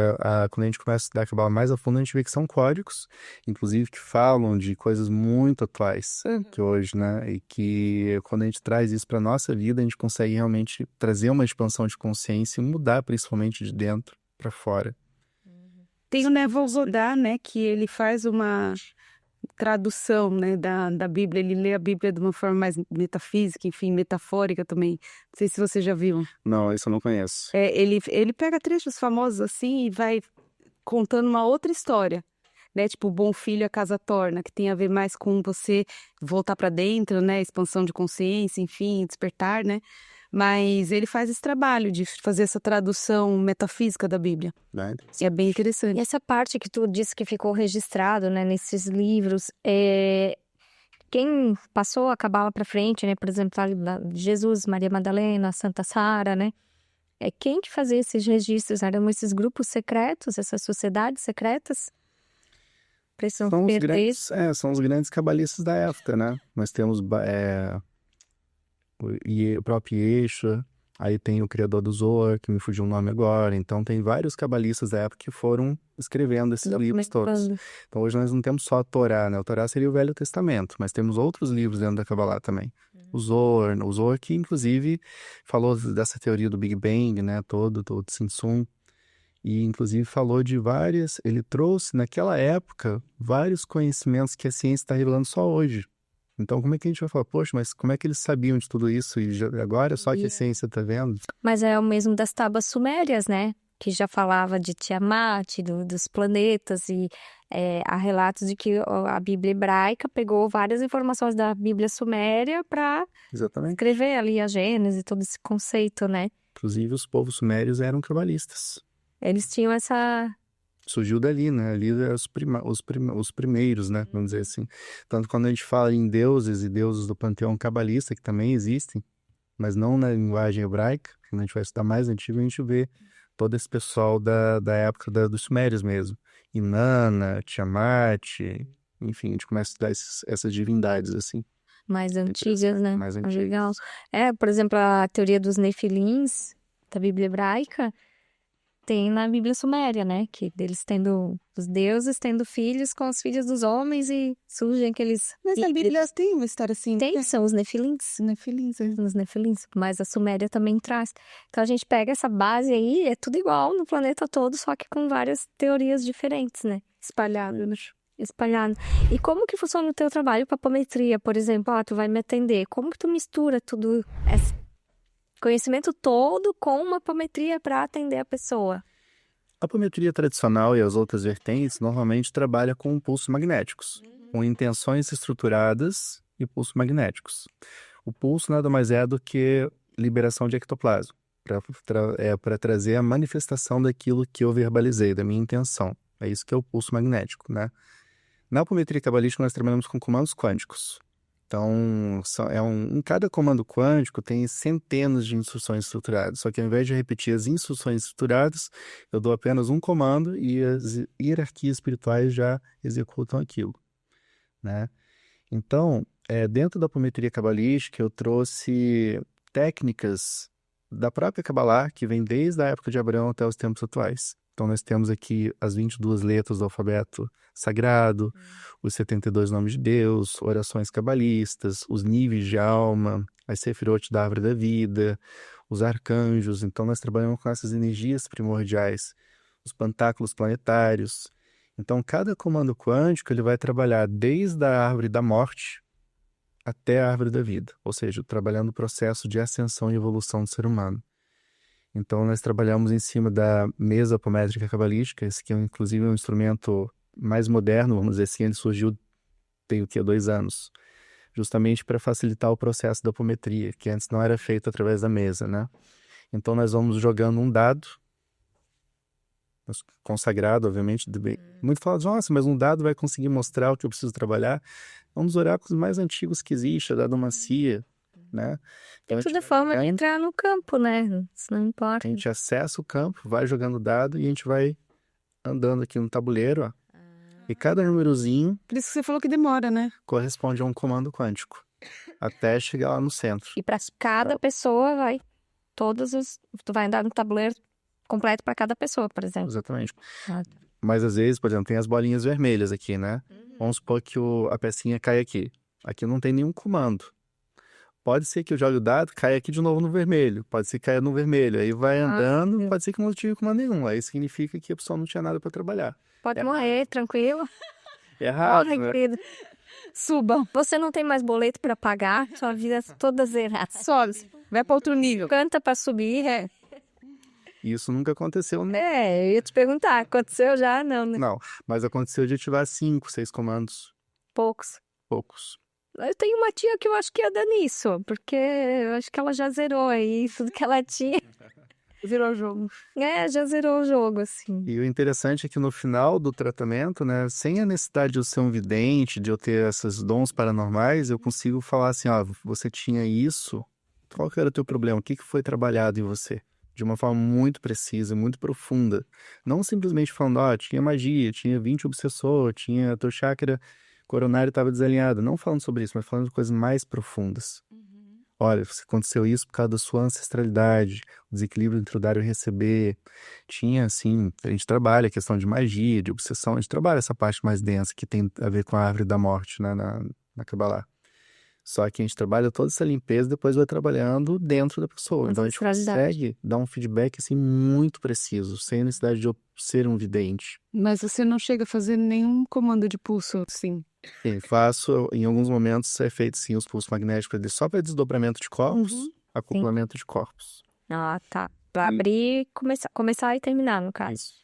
quando a gente começa a estudar a cabala mais a fundo, a gente vê que são códigos, inclusive que falam de coisas muito atuais que hoje, né? E que quando a gente traz isso para a nossa vida, a gente consegue realmente trazer uma expansão de consciência e mudar principalmente de dentro para fora. Tem o Neville Goddard, né, que ele faz uma tradução, né, da Bíblia. Ele lê a Bíblia de uma forma mais metafísica, enfim, metafórica também. Não sei se você já viu. Não, isso eu não conheço. Ele pega trechos famosos assim e vai contando uma outra história, né? Tipo, o Bom Filho, a Casa Torna, que tem a ver mais com você voltar para dentro, né? Expansão de consciência, enfim, despertar, né? Mas ele faz esse trabalho de fazer essa tradução metafísica da Bíblia. E é bem interessante. E essa parte que tu disse que ficou registrado, né, nesses livros, quem passou a cabala para frente, né, por exemplo, Jesus, Maria Madalena, Santa Sara, né, quem que fazia esses registros? Eram esses grupos secretos, essas sociedades secretas? São os grandes cabalistas da época, né? Nós temos o próprio Yeshua, aí tem o criador do Zohar, que me fugiu o nome agora. Então tem vários cabalistas da época que foram escrevendo esses livros todos. Então hoje nós não temos só a Torá, né? O Torá seria o Velho Testamento, mas temos outros livros dentro da Kabbalah também. O Zohar que inclusive falou dessa teoria do Big Bang, né? Do Tsimtsum. E inclusive falou de ele trouxe naquela época vários conhecimentos que a ciência está revelando só hoje. Então, como é que a gente vai falar, poxa, mas como é que eles sabiam de tudo isso e agora só que a ciência está vendo? Mas é o mesmo das tábuas sumérias, né? Que já falava de Tiamat, dos planetas, e há relatos de que a Bíblia hebraica pegou várias informações da Bíblia suméria para escrever ali a Gênesis, todo esse conceito, né? Inclusive, os povos sumérios eram cabalistas. Eles tinham essa... Surgiu dali, né? Ali eram os primeiros, né? Vamos dizer assim. Tanto quando a gente fala em deuses e deuses do panteão cabalista, que também existem, mas não na linguagem hebraica, quando a gente vai estudar mais antigo, a gente vê todo esse pessoal da época dos sumérios mesmo. Inanna, Tiamat, enfim, a gente começa a estudar essas divindades, assim. Mais antigas, né? Mais antigas. Legal. Por exemplo, a teoria dos nefilins, da Bíblia hebraica, tem na Bíblia Suméria, né? Que eles tendo os deuses, tendo filhos com as filhas dos homens e surgem aqueles... Mas na Bíblia tem uma história assim. Tem, são os nefilins. Os nefilins, mas a Suméria também traz. Então a gente pega essa base aí, é tudo igual no planeta todo, só que com várias teorias diferentes, né? Espalhadas. Espalhado. E como que funciona o teu trabalho com a apometria, por exemplo? Tu vai me atender. Como que tu mistura tudo, esse conhecimento todo com uma apometria para atender a pessoa? A apometria tradicional e as outras vertentes normalmente trabalha com pulsos magnéticos, com intenções estruturadas e pulsos magnéticos. O pulso nada mais é do que liberação de ectoplasma, para trazer a manifestação daquilo que eu verbalizei, da minha intenção. É isso que é o pulso magnético, né? Na apometria cabalística, nós trabalhamos com comandos quânticos. Então, em cada comando quântico tem centenas de instruções estruturadas. Só que ao invés de repetir as instruções estruturadas, eu dou apenas um comando e as hierarquias espirituais já executam aquilo, né? Então, dentro da apometria cabalística, eu trouxe técnicas da própria Cabalá, que vem desde a época de Abraão até os tempos atuais. Então, nós temos aqui as 22 letras do alfabeto sagrado, os 72 nomes de Deus, orações cabalistas, os níveis de alma, as sefirot da árvore da vida, os arcanjos. Então, nós trabalhamos com essas energias primordiais, os pentáculos planetários. Então, cada comando quântico ele vai trabalhar desde a árvore da morte até a árvore da vida, ou seja, trabalhando o processo de ascensão e evolução do ser humano. Então, nós trabalhamos em cima da mesa apométrica cabalística, esse que inclusive é um instrumento mais moderno, vamos dizer assim, ele surgiu tem 2 anos, justamente para facilitar o processo da apometria, que antes não era feito através da mesa, né? Então, nós vamos jogando um dado, consagrado, obviamente, muito falado, nossa, mas um dado vai conseguir mostrar o que eu preciso trabalhar. É um dos oráculos mais antigos que existe, a dadomancia, né? Então, De toda forma, entrar no campo, né? Isso não importa. A gente acessa o campo, vai jogando dado e a gente vai andando aqui no tabuleiro, ó. E cada númerozinho... Por isso que você falou que demora, né? Corresponde a um comando quântico, até chegar lá no centro. E para cada pessoa vai... Tu vai andar no tabuleiro completo para cada pessoa, por exemplo. Exatamente. Mas às vezes, por exemplo, tem as bolinhas vermelhas aqui, né? Vamos supor que a pecinha cai aqui. Aqui não tem nenhum comando. Pode ser que eu jogue o dado, caia aqui de novo no vermelho. Pode ser que caia no vermelho. Aí vai andando, pode ser que não tive comando nenhum. Aí significa que a pessoa não tinha nada para trabalhar. Pode morrer, tranquilo. Errado, Morre, né? querido. Suba. Você não tem mais boleto para pagar, sua vida é toda zerada. Sobe, vai para outro nível. Canta para subir, Isso nunca aconteceu, né? eu ia te perguntar, aconteceu já? Não, né? Não, mas aconteceu de ativar 5, 6 comandos. Poucos. Eu tenho uma tia que eu acho que ia dar nisso, porque eu acho que ela já zerou aí tudo que ela tinha. Virou o jogo. Já zerou o jogo, assim. E o interessante é que no final do tratamento, né, sem a necessidade de eu ser um vidente, de eu ter esses dons paranormais, eu consigo falar assim, ó, você tinha isso, qual que era o teu problema? O que foi trabalhado em você? De uma forma muito precisa, muito profunda. Não simplesmente falando, ó, tinha magia, tinha 20 obsessor, tinha teu chakra coronário estava desalinhado. Não falando sobre isso, mas falando de coisas mais profundas. Olha, aconteceu isso por causa da sua ancestralidade, o desequilíbrio entre o dar e o receber. Tinha, assim, a gente trabalha a questão de magia, de obsessão, a gente trabalha essa parte mais densa que tem a ver com a árvore da morte, né, na Cabalá. Só que a gente trabalha toda essa limpeza e depois vai trabalhando dentro da pessoa. Então a gente consegue dar um feedback, assim, muito preciso, sem necessidade de eu ser um vidente. Mas você não chega a fazer nenhum comando de pulso, sim? Sim, faço, em alguns momentos é feito sim os pulsos magnéticos só para desdobramento de corpos, acoplamento de corpos. Ah, tá. Para abrir, começar e terminar, no caso. Isso.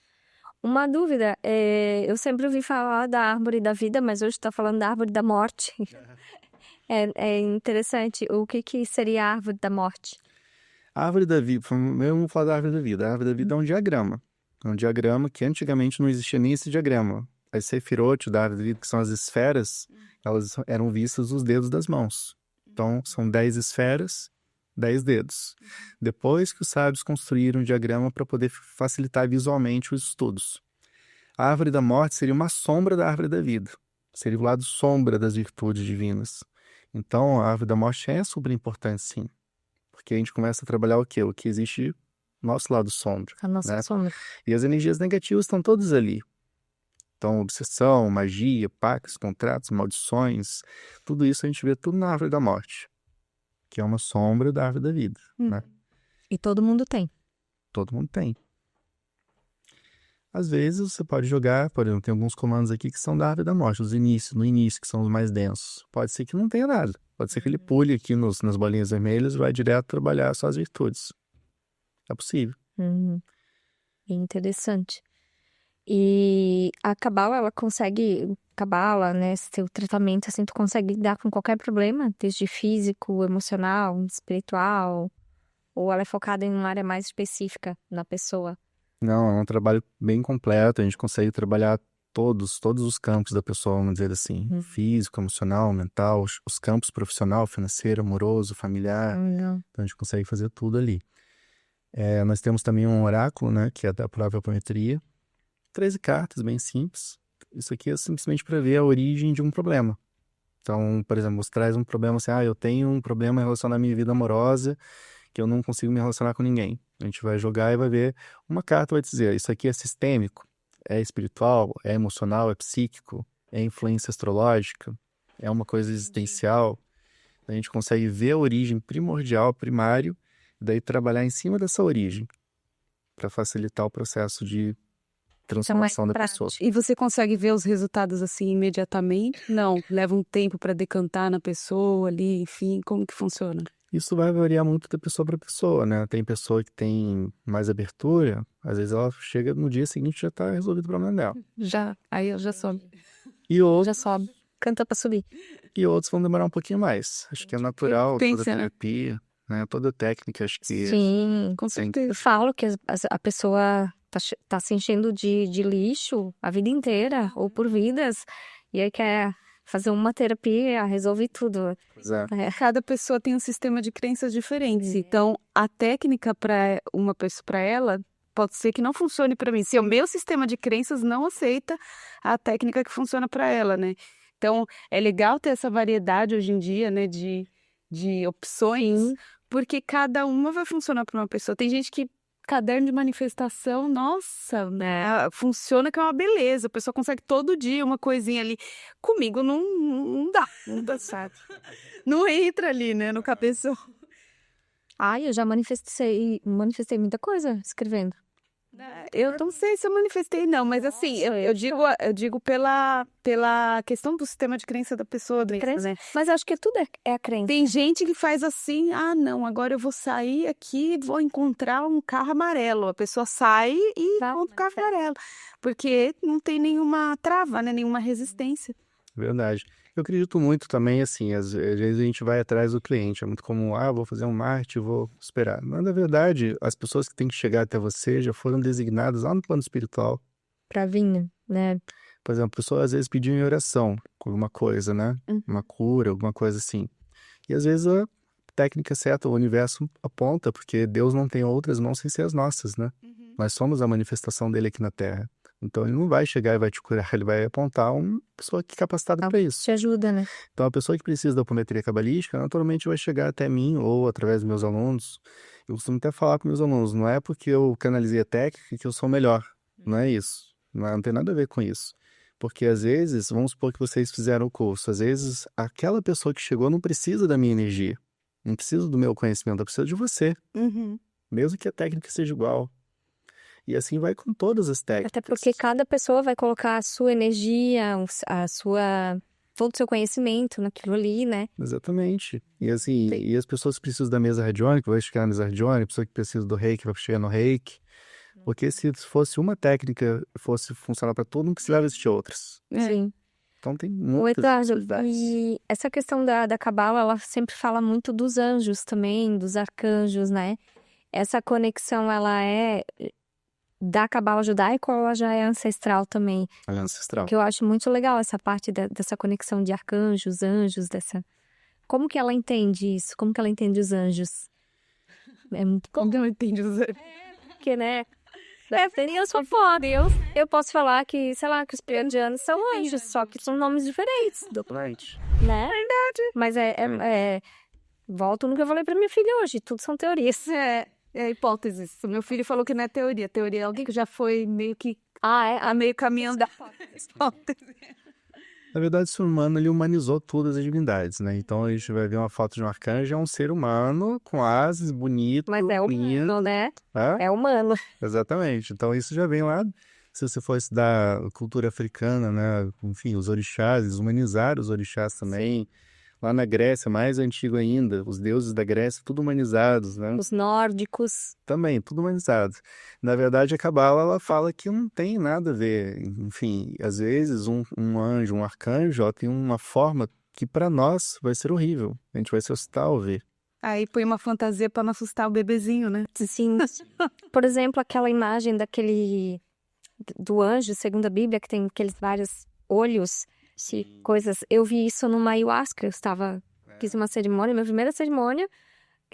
Uma dúvida, eu sempre ouvi falar da árvore da vida, mas hoje está falando da árvore da morte. É interessante. O que seria a árvore da morte? A árvore da vida, vamos falar da árvore da vida. A árvore da vida é um diagrama. É um diagrama que antigamente não existia nem esse diagrama. As sefirot da árvore da vida, que são as esferas, elas eram vistas os dedos das mãos. Então, são 10 esferas, 10 dedos. Depois que os sábios construíram um diagrama para poder facilitar visualmente os estudos. A árvore da morte seria uma sombra da árvore da vida. Seria o lado sombra das virtudes divinas. Então, a árvore da morte é super importante, sim. Porque a gente começa a trabalhar o quê? O que existe nosso lado sombra. A nossa sombra. E as energias negativas estão todas ali. Então, obsessão, magia, pactos, contratos, maldições, tudo isso a gente vê tudo na árvore da morte, que é uma sombra da árvore da vida, né? E todo mundo tem. Todo mundo tem. Às vezes você pode jogar, por exemplo, tem alguns comandos aqui que são da árvore da morte, no início, que são os mais densos. Pode ser que não tenha nada. Pode ser que ele pule aqui nas bolinhas vermelhas e vai direto trabalhar só as virtudes. É possível. Interessante. E a Cabala, ela consegue, Cabala, né, seu tratamento, assim, tu consegue lidar com qualquer problema, desde físico, emocional, espiritual, ou ela é focada em uma área mais específica na pessoa? Não, é um trabalho bem completo, a gente consegue trabalhar todos os campos da pessoa, vamos dizer assim, físico, emocional, mental, os campos profissional, financeiro, amoroso, familiar, então a gente consegue fazer tudo ali. Nós temos também um oráculo, né, que é da própria apometria, 13 cartas, bem simples. Isso aqui é simplesmente para ver a origem de um problema. Então, por exemplo, você traz um problema assim, eu tenho um problema em relação à minha vida amorosa, que eu não consigo me relacionar com ninguém. A gente vai jogar e vai ver, uma carta vai dizer, isso aqui é sistêmico, é espiritual, é emocional, é psíquico, é influência astrológica, é uma coisa existencial. A gente consegue ver a origem primordial, primário, e daí trabalhar em cima dessa origem, para facilitar o processo de transformação da pessoa. E você consegue ver os resultados assim imediatamente? Não, leva um tempo para decantar na pessoa ali, enfim, como que funciona? Isso vai variar muito da pessoa para pessoa, né? Tem pessoa que tem mais abertura, às vezes ela chega no dia seguinte já está resolvido o problema dela. Aí eu já sobe. E outros, Já sobe, canta pra subir. e outros vão demorar um pouquinho mais. Acho que é natural, Pensa, toda né? terapia, né? Toda técnica, acho que Sim, Com certeza. eu falo que a pessoa tá se enchendo de lixo a vida inteira, ou por vidas, e aí quer fazer uma terapia, resolve tudo. Pois é. Cada pessoa tem um sistema de crenças diferentes. Então, a técnica para uma pessoa, para ela, pode ser que não funcione para mim. Se o meu sistema de crenças não aceita a técnica que funciona para ela, né? Então, é legal ter essa variedade hoje em dia, né, de opções, porque cada uma vai funcionar para uma pessoa. Tem gente que caderno de manifestação, nossa, né? Funciona que é uma beleza. A pessoa consegue todo dia uma coisinha ali. Comigo não dá certo. Não entra ali, né, no cabeção. Eu já manifestei muita coisa escrevendo. Eu não sei se eu manifestei, não, mas assim, eu digo pela questão do sistema de crença da pessoa, Crença? né? Mas acho que tudo é a crença. Tem gente que faz assim, não, agora eu vou sair aqui e vou encontrar um carro amarelo. A pessoa sai e encontra um carro amarelo, porque não tem nenhuma trava, né, nenhuma resistência. Verdade. Eu acredito muito também, assim, às vezes a gente vai atrás do cliente, é muito comum, vou fazer um marketing, vou esperar. Mas, na verdade, as pessoas que têm que chegar até você já foram designadas lá no plano espiritual. Pra vir, né? Por exemplo, a pessoa às vezes pediu em oração alguma coisa, né? Uma cura, alguma coisa assim. E às vezes a técnica certa, o universo aponta, porque Deus não tem outras mãos sem ser as nossas, né? Nós somos a manifestação dele aqui na Terra. Então ele não vai chegar e vai te curar, ele vai apontar uma pessoa que é capacitada para isso. Te ajuda, né? Então a pessoa que precisa da apometria cabalística, naturalmente vai chegar até mim ou através dos meus alunos. Eu costumo até falar com meus alunos, não é porque eu canalizei a técnica que eu sou melhor. Não é isso. Não tem nada a ver com isso. Porque às vezes, vamos supor que vocês fizeram o curso, às vezes aquela pessoa que chegou não precisa da minha energia, não precisa do meu conhecimento, ela precisa de você. Mesmo que a técnica seja igual. E assim vai com todas as técnicas. Até porque cada pessoa vai colocar a sua energia, todo o seu conhecimento naquilo ali, né? Exatamente. E assim, e as pessoas que precisam da mesa radiônica, vai chegar na mesa radiônica, a pessoa que precisa do reiki vai chegar no reiki. Porque se fosse uma técnica, fosse funcionar para todo, não precisava existir outras. Sim. Então tem O muitas Eduardo, possibilidades. e essa questão da Cabala, ela sempre fala muito dos anjos também, dos arcanjos, né? Essa conexão, ela é da Cabala judaica ou ela já é ancestral também? É ancestral. Que eu acho muito legal essa parte dessa conexão de arcanjos, anjos, Como que ela entende isso? Como que ela entende os anjos? É muito... Como que ela entende os anjos? Porque, né? Eu sou foda. Eu posso falar que, sei lá, que os pleiadianos são anjos, só que são nomes diferentes, Exatamente. né? Verdade. Mas volto no que eu falei pra minha filha hoje, tudo são teorias. É hipóteses. O meu filho falou que não é teoria. Teoria é alguém que já foi meio que É? a meio caminho da hipótese. Na verdade, o ser humano, ele humanizou todas as divindades, né? Então, a gente vai ver uma foto de um arcanjo, é um ser humano com asas, bonito, Mas é lindo. humano, né? Hã? É humano. Exatamente. Então, isso já vem lá, se você for estudar cultura africana, né? Enfim, os orixás, eles humanizaram os orixás também. Lá na Grécia, mais antigo ainda, os deuses da Grécia, tudo humanizados, né? Os nórdicos. Também, tudo humanizado. Na verdade, a Cabala, ela fala que não tem nada a ver. Enfim, às vezes, um anjo, um arcanjo, ó, tem uma forma que para nós vai ser horrível. A gente vai se assustar ao ver. Aí põe uma fantasia pra não assustar o bebezinho, né? Sim. Por exemplo, aquela imagem do anjo, segundo a Bíblia, que tem aqueles vários olhos, coisas. Eu vi isso numa ayahuasca. Fiz uma cerimônia, minha primeira cerimônia.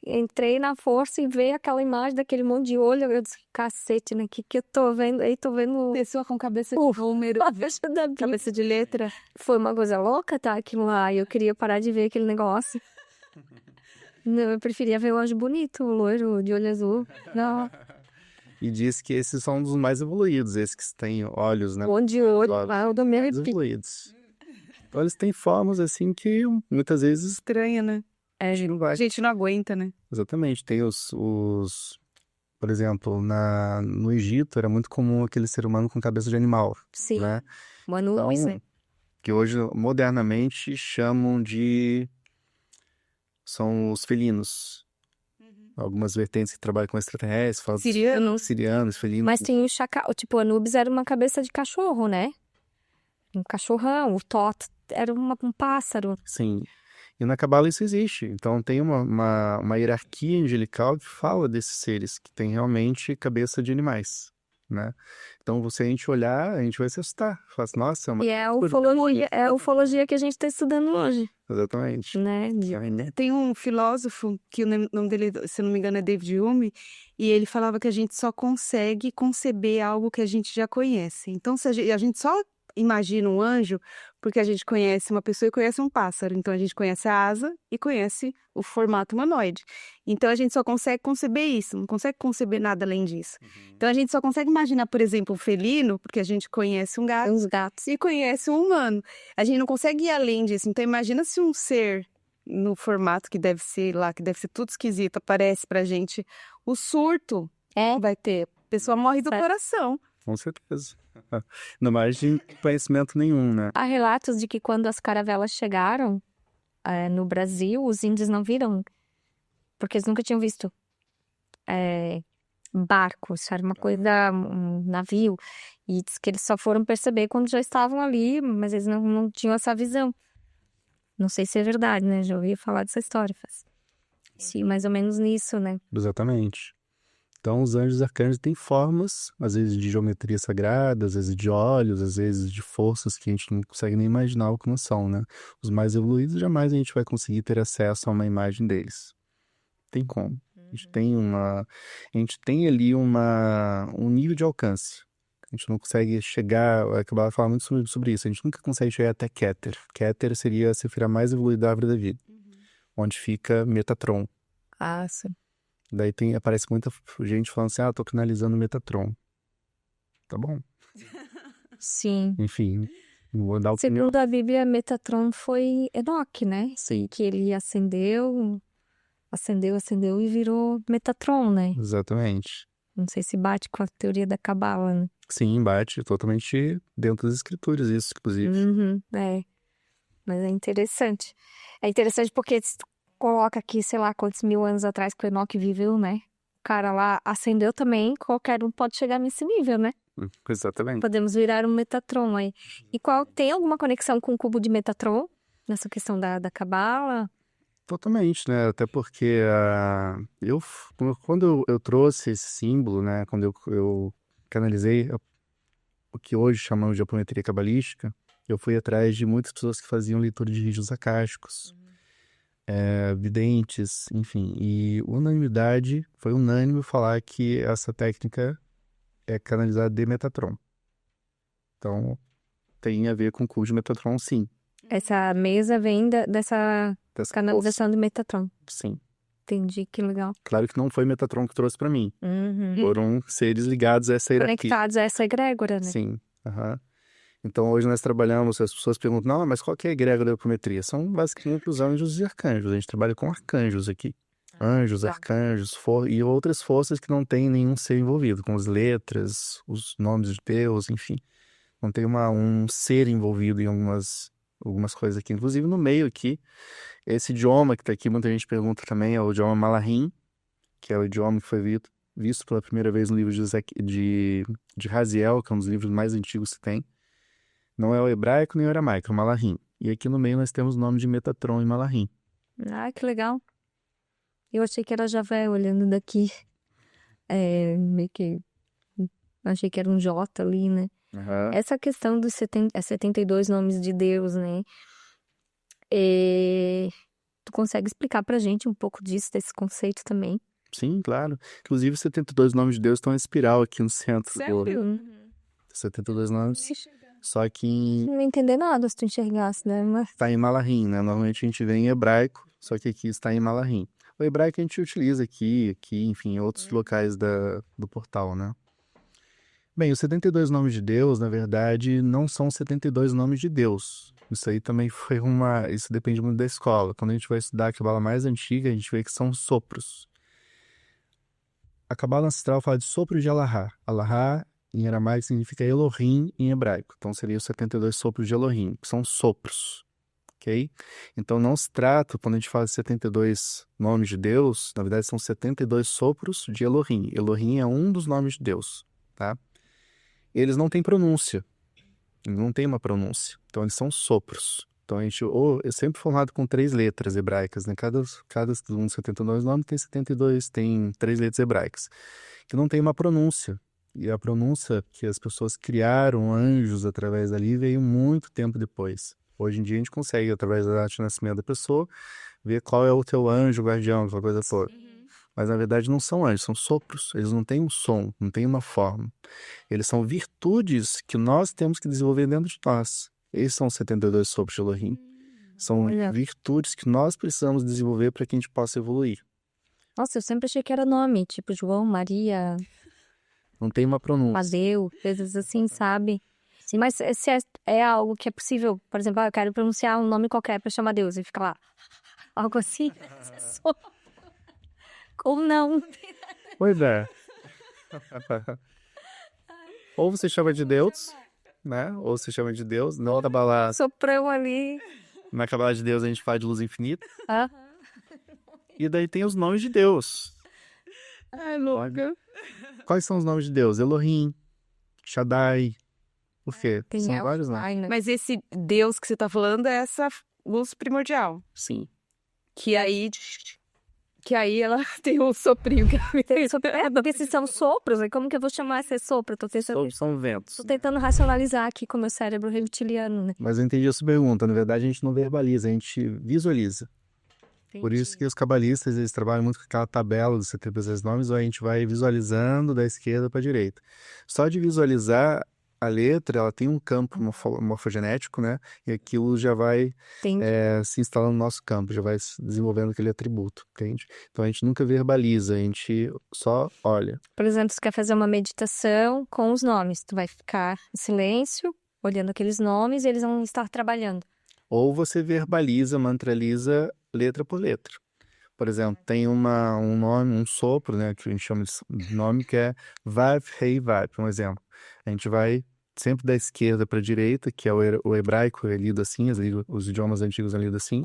Entrei na força e veio aquela imagem daquele monte de olho. Eu disse, cacete, né? Que eu tô vendo? Aí tô vendo Pessoa com cabeça de número, cabeça da Bíblia. cabeça de letra. Foi uma coisa louca, tá? Aquilo lá. Eu queria parar de ver aquele negócio. Não, eu preferia ver o anjo bonito, o loiro, de olho azul. Não, E diz que esses são dos mais evoluídos, esses que têm olhos, né? um monte de olho. Olhos Eu dou meu mais arrepio. evoluídos. Então, eles têm formas, assim, que muitas vezes Estranha, né? não vai. A gente não aguenta, né? Exatamente. Tem por exemplo, no Egito era muito comum aquele ser humano com cabeça de animal, Sim. né? O Anubis, Então, né? que hoje, modernamente, chamam são os felinos. Algumas vertentes que trabalham com extraterrestres, falam Siriano. sirianos, felinos. Mas tem o chacal. Tipo, o Anubis era uma cabeça de cachorro, né? Um cachorrão. O Tot era um pássaro. Sim. E na Cabala isso existe. Então tem uma hierarquia angelical que fala desses seres que tem realmente cabeça de animais, né? Então, se a gente olhar, a gente vai se assustar. Fala assim, nossa, é uma... E é a ufologia que a gente tá estudando hoje, Exatamente. né? Tem um filósofo, que o nome dele, se eu não me engano, é David Hume, e ele falava que a gente só consegue conceber algo que a gente já conhece. Então, se a gente só imagina um anjo porque a gente conhece uma pessoa e conhece um pássaro. Então, a gente conhece a asa e conhece o formato humanoide. Então, a gente só consegue conceber isso, não consegue conceber nada além disso. Então, a gente só consegue imaginar, por exemplo, um felino, porque a gente conhece um gato Uns gatos. e conhece um humano. A gente não consegue ir além disso. Então, imagina se um ser no formato que deve ser lá, que deve ser tudo esquisito, aparece pra gente. O surto vai ter. A pessoa morre do coração. Com certeza. Ainda mais de conhecimento nenhum, né? Há relatos de que quando as caravelas chegaram no Brasil, os índios não viram, porque eles nunca tinham visto barcos, era uma coisa, um navio, e diz que eles só foram perceber quando já estavam ali, mas eles não tinham essa visão. Não sei se é verdade, né? Já ouvi falar dessa história. Sim, mais ou menos nisso, né? Exatamente. Então, os anjos e arcanjos têm formas, às vezes de geometria sagrada, às vezes de olhos, às vezes de forças que a gente não consegue nem imaginar como são, né? Os mais evoluídos, jamais a gente vai conseguir ter acesso a uma imagem deles. Tem como. A gente tem ali um nível de alcance. A gente não consegue chegar, eu acabava de falar muito sobre isso, a gente nunca consegue chegar até Keter. Keter seria a Sefirah mais evoluída da árvore da vida, onde fica Metatron. Ah, sim. Daí aparece muita gente falando assim, tô canalizando Metatron. Tá bom. Sim. Enfim, não vou dar opinião. Segundo a Bíblia, Metatron foi Enoque, né? Sim. Que ele acendeu e virou Metatron, né? Exatamente. Não sei se bate com a teoria da Cabala, né? Sim, bate totalmente dentro das escrituras, isso, inclusive. Mas é interessante. É interessante porque se tu coloca aqui, sei lá, quantos mil anos atrás que o Enoque viveu, né? O cara lá acendeu também, qualquer um pode chegar nesse nível, né? Exatamente. Podemos virar um Metatron aí. E tem alguma conexão com o cubo de Metatron? Nessa questão da Cabala? Totalmente, né? Até porque quando eu trouxe esse símbolo, né? Quando eu canalizei o que hoje chamamos de apometria cabalística, eu fui atrás de muitas pessoas que faziam leitura de rígios acásticos, videntes, enfim. E foi unânime falar que essa técnica é canalizada de Metatron. Então, tem a ver com o cubo de Metatron, sim. Essa mesa vem dessa canalização de Metatron. Sim. Entendi, que legal. Claro que não foi Metatron que trouxe para mim. Uhum. Foram seres ligados a essa hierarquia. Conectados a essa egrégora, né? Sim. Aham. Então, hoje nós trabalhamos, as pessoas perguntam, não, mas qual que é a egrégora da apometria? São basicamente os anjos e arcanjos. A gente trabalha com arcanjos aqui. Anjos, legal. arcanjos e outras forças que não tem nenhum ser envolvido, com as letras, os nomes de Deus, enfim. Não tem um ser envolvido em algumas coisas aqui. Inclusive, no meio aqui, esse idioma que está aqui, muita gente pergunta também, é o idioma Malahim, que é o idioma que foi visto pela primeira vez no livro de Raziel, que é um dos livros mais antigos que tem. Não é o hebraico nem o aramaico, é o Malahim. E aqui no meio nós temos o nome de Metatron e Malahim. Ah, que legal. Eu achei que era Javé, olhando daqui. Meio que... Achei que era um J ali, né? Uhum. Essa questão dos 72 nomes de Deus, né? Tu consegue explicar pra gente um pouco disso, desse conceito também? Sim, claro. Inclusive, os 72 nomes de Deus estão em espiral aqui no centro. Sério? 72 nomes. Só que Não ia entender nada se tu enxergasse, né? Mas... está em Malahim, né? Normalmente a gente vê em hebraico, só que aqui está em Malahim. O hebraico a gente utiliza aqui, enfim, em outros locais do portal, né? Bem, os 72 nomes de Deus, na verdade, não são 72 nomes de Deus. Isso aí também foi Isso depende muito da escola. Quando a gente vai estudar a cabala mais antiga, a gente vê que são sopros. A cabala ancestral fala de sopro de Allahá. Allahá, em aramaico, significa Elohim em hebraico. Então, seriam os 72 sopros de Elohim, que são sopros. Ok? Então, não se trata, quando a gente fala de 72 nomes de Deus, na verdade, são 72 sopros de Elohim. Elohim é um dos nomes de Deus, tá? Eles não têm pronúncia. Não tem uma pronúncia. Então, eles são sopros. Então, a gente é sempre formado com 3 letras hebraicas, né? Cada um dos 72 nomes tem 3 letras hebraicas, que não tem uma pronúncia. E a pronúncia que as pessoas criaram anjos através dali veio muito tempo depois. Hoje em dia, a gente consegue, através da data de nascimento da pessoa, ver qual é o teu anjo guardião, aquela coisa toda. Mas, na verdade, não são anjos, são sopros. Eles não têm um som, não têm uma forma. Eles são virtudes que nós temos que desenvolver dentro de nós. Esses são os 72 sopros de Elohim. São virtudes que nós precisamos desenvolver para que a gente possa evoluir. Nossa, eu sempre achei que era nome, tipo João, Maria... Não tem uma pronúncia. Madeu, coisas assim, sabe? Sim, mas se é algo que é possível, por exemplo, eu quero pronunciar um nome qualquer para chamar Deus e fica lá, algo assim, ou não. Pois é. Ou você chama de Deus, né? Ou você chama de Deus. Não na cabala. Soprão ali. Na cabala de Deus a gente fala de luz infinita. Aham. E daí tem os nomes de Deus. Ai, louca. Quais são os nomes de Deus? Elohim, Shaddai. O quê? Tem São El vários nomes. Shaddai, né? Mas esse Deus que você tá falando é essa luz primordial. Sim. Que aí ela tem um soprinho que Porque se são sopros, aí como que eu vou chamar esse sopro? São ventos. Tô tentando racionalizar aqui com o meu cérebro reptiliano, né? Mas eu entendi a sua pergunta. Na verdade, a gente não verbaliza, a gente visualiza. Por isso que os cabalistas, eles trabalham muito com aquela tabela dos 72 nomes, ou a gente vai visualizando da esquerda para a direita. Só de visualizar a letra, ela tem um campo morfogenético, né? E aquilo já vai se instalando no nosso campo, já vai desenvolvendo aquele atributo, entende? Então a gente nunca verbaliza, a gente só olha. Por exemplo, se tu quer fazer uma meditação com os nomes, tu vai ficar em silêncio, olhando aqueles nomes e eles vão estar trabalhando. Ou você verbaliza, mantraliza letra por letra. Por exemplo, tem um nome, um sopro, né, que a gente chama de nome, que é Vav, Rei, Vav, um exemplo. A gente vai sempre da esquerda para a direita, que é o hebraico é lido assim, os idiomas antigos são lidos assim.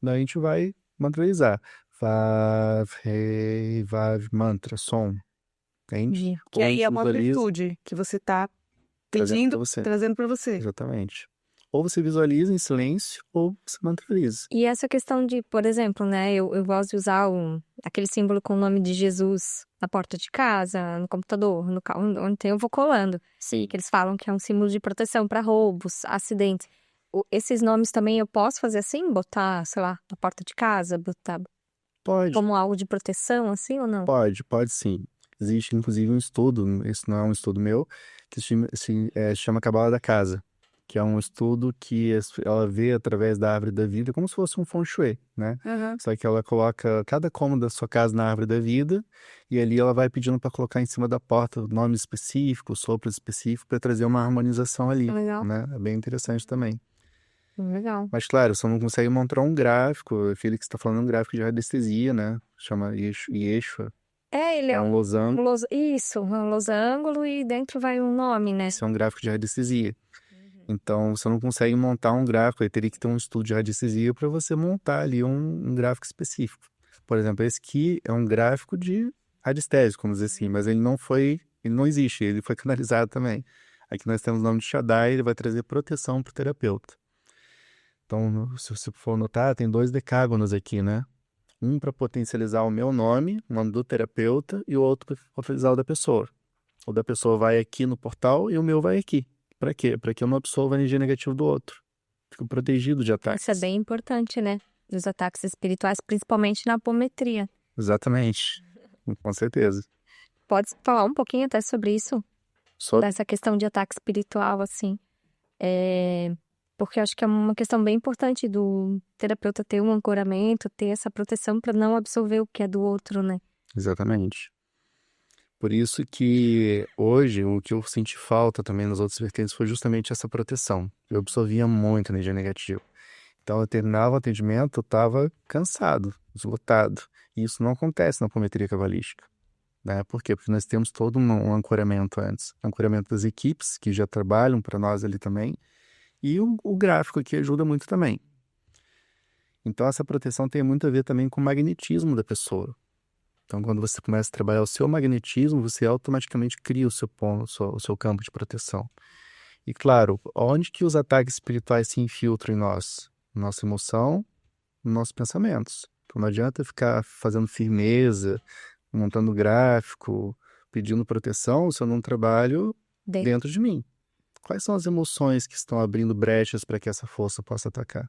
Daí a gente vai mantralizar. Vav, Rei, Vav, mantra, som. Entende? Que aí é uma virtude que você tá pedindo, trazendo para você. Exatamente. Ou você visualiza em silêncio, ou você mantraliza. E essa questão de, por exemplo, né, eu gosto de usar aquele símbolo com o nome de Jesus na porta de casa, no computador, no carro, onde tem, eu vou colando. Sim. Que eles falam que é um símbolo de proteção para roubos, acidentes. Esses nomes também eu posso fazer assim? Botar, sei lá, na porta de casa? Botar como algo de proteção, assim, ou não? Pode sim. Existe, inclusive, um estudo, esse não é um estudo meu, que se chama Cabala da Casa. que é um estudo que ela vê através da árvore da vida como se fosse um feng shui, né? Aham. Só que ela coloca cada cômodo da sua casa na árvore da vida e ali ela vai pedindo para colocar em cima da porta nomes específicos, sopros específicos para trazer uma harmonização ali, Legal, né? É bem interessante também. legal. Mas claro, você não consegue montar um gráfico. O Felix está falando um gráfico de radiestesia, né? Chama Yeshua. Ele É é um losango. Isso, um losango e dentro vai um nome, né? Esse é um gráfico de radiestesia. Então, você não consegue montar um gráfico, aí teria que ter um estudo de radiestesia para você montar ali um gráfico específico. Por exemplo, esse aqui é um gráfico de radiestésico, vamos dizer assim, mas ele não existe, ele foi canalizado também. Aqui nós temos o nome de Shaddai, ele vai trazer proteção para o terapeuta. Então, se você for notar, tem 2 decágonos aqui, né? Um para potencializar o meu nome, o nome do terapeuta, e o outro para potencializar o da pessoa. O da pessoa vai aqui no portal e o meu vai aqui. Para quê? Para que eu não absorva a energia negativa do outro. Fico protegido de ataques. Isso é bem importante, né? Dos ataques espirituais, principalmente na apometria. Exatamente. Com certeza. Pode falar um pouquinho até sobre isso? Só Dessa questão de ataque espiritual, assim. Porque eu acho que é uma questão bem importante do terapeuta ter um ancoramento, ter essa proteção para não absorver o que é do outro, né? Exatamente. Por isso que hoje o que eu senti falta também nas outras vertentes foi justamente essa proteção. Eu absorvia muito energia negativa. Então eu terminava o atendimento, eu estava cansado, esgotado. E isso não acontece na apometria cabalística. Né? Por quê? Porque nós temos todo um ancoramento antes. Ancoramento das equipes que já trabalham para nós ali também. E o gráfico aqui ajuda muito também. Então essa proteção tem muito a ver também com o magnetismo da pessoa. Então quando você começa a trabalhar o seu magnetismo, você automaticamente cria o seu campo de proteção. E claro, onde que os ataques espirituais se infiltram em nós? Nossa emoção, nos nossos pensamentos. Então não adianta ficar fazendo firmeza, montando gráfico, pedindo proteção se eu não trabalho dentro de mim. Quais são as emoções que estão abrindo brechas para que essa força possa atacar?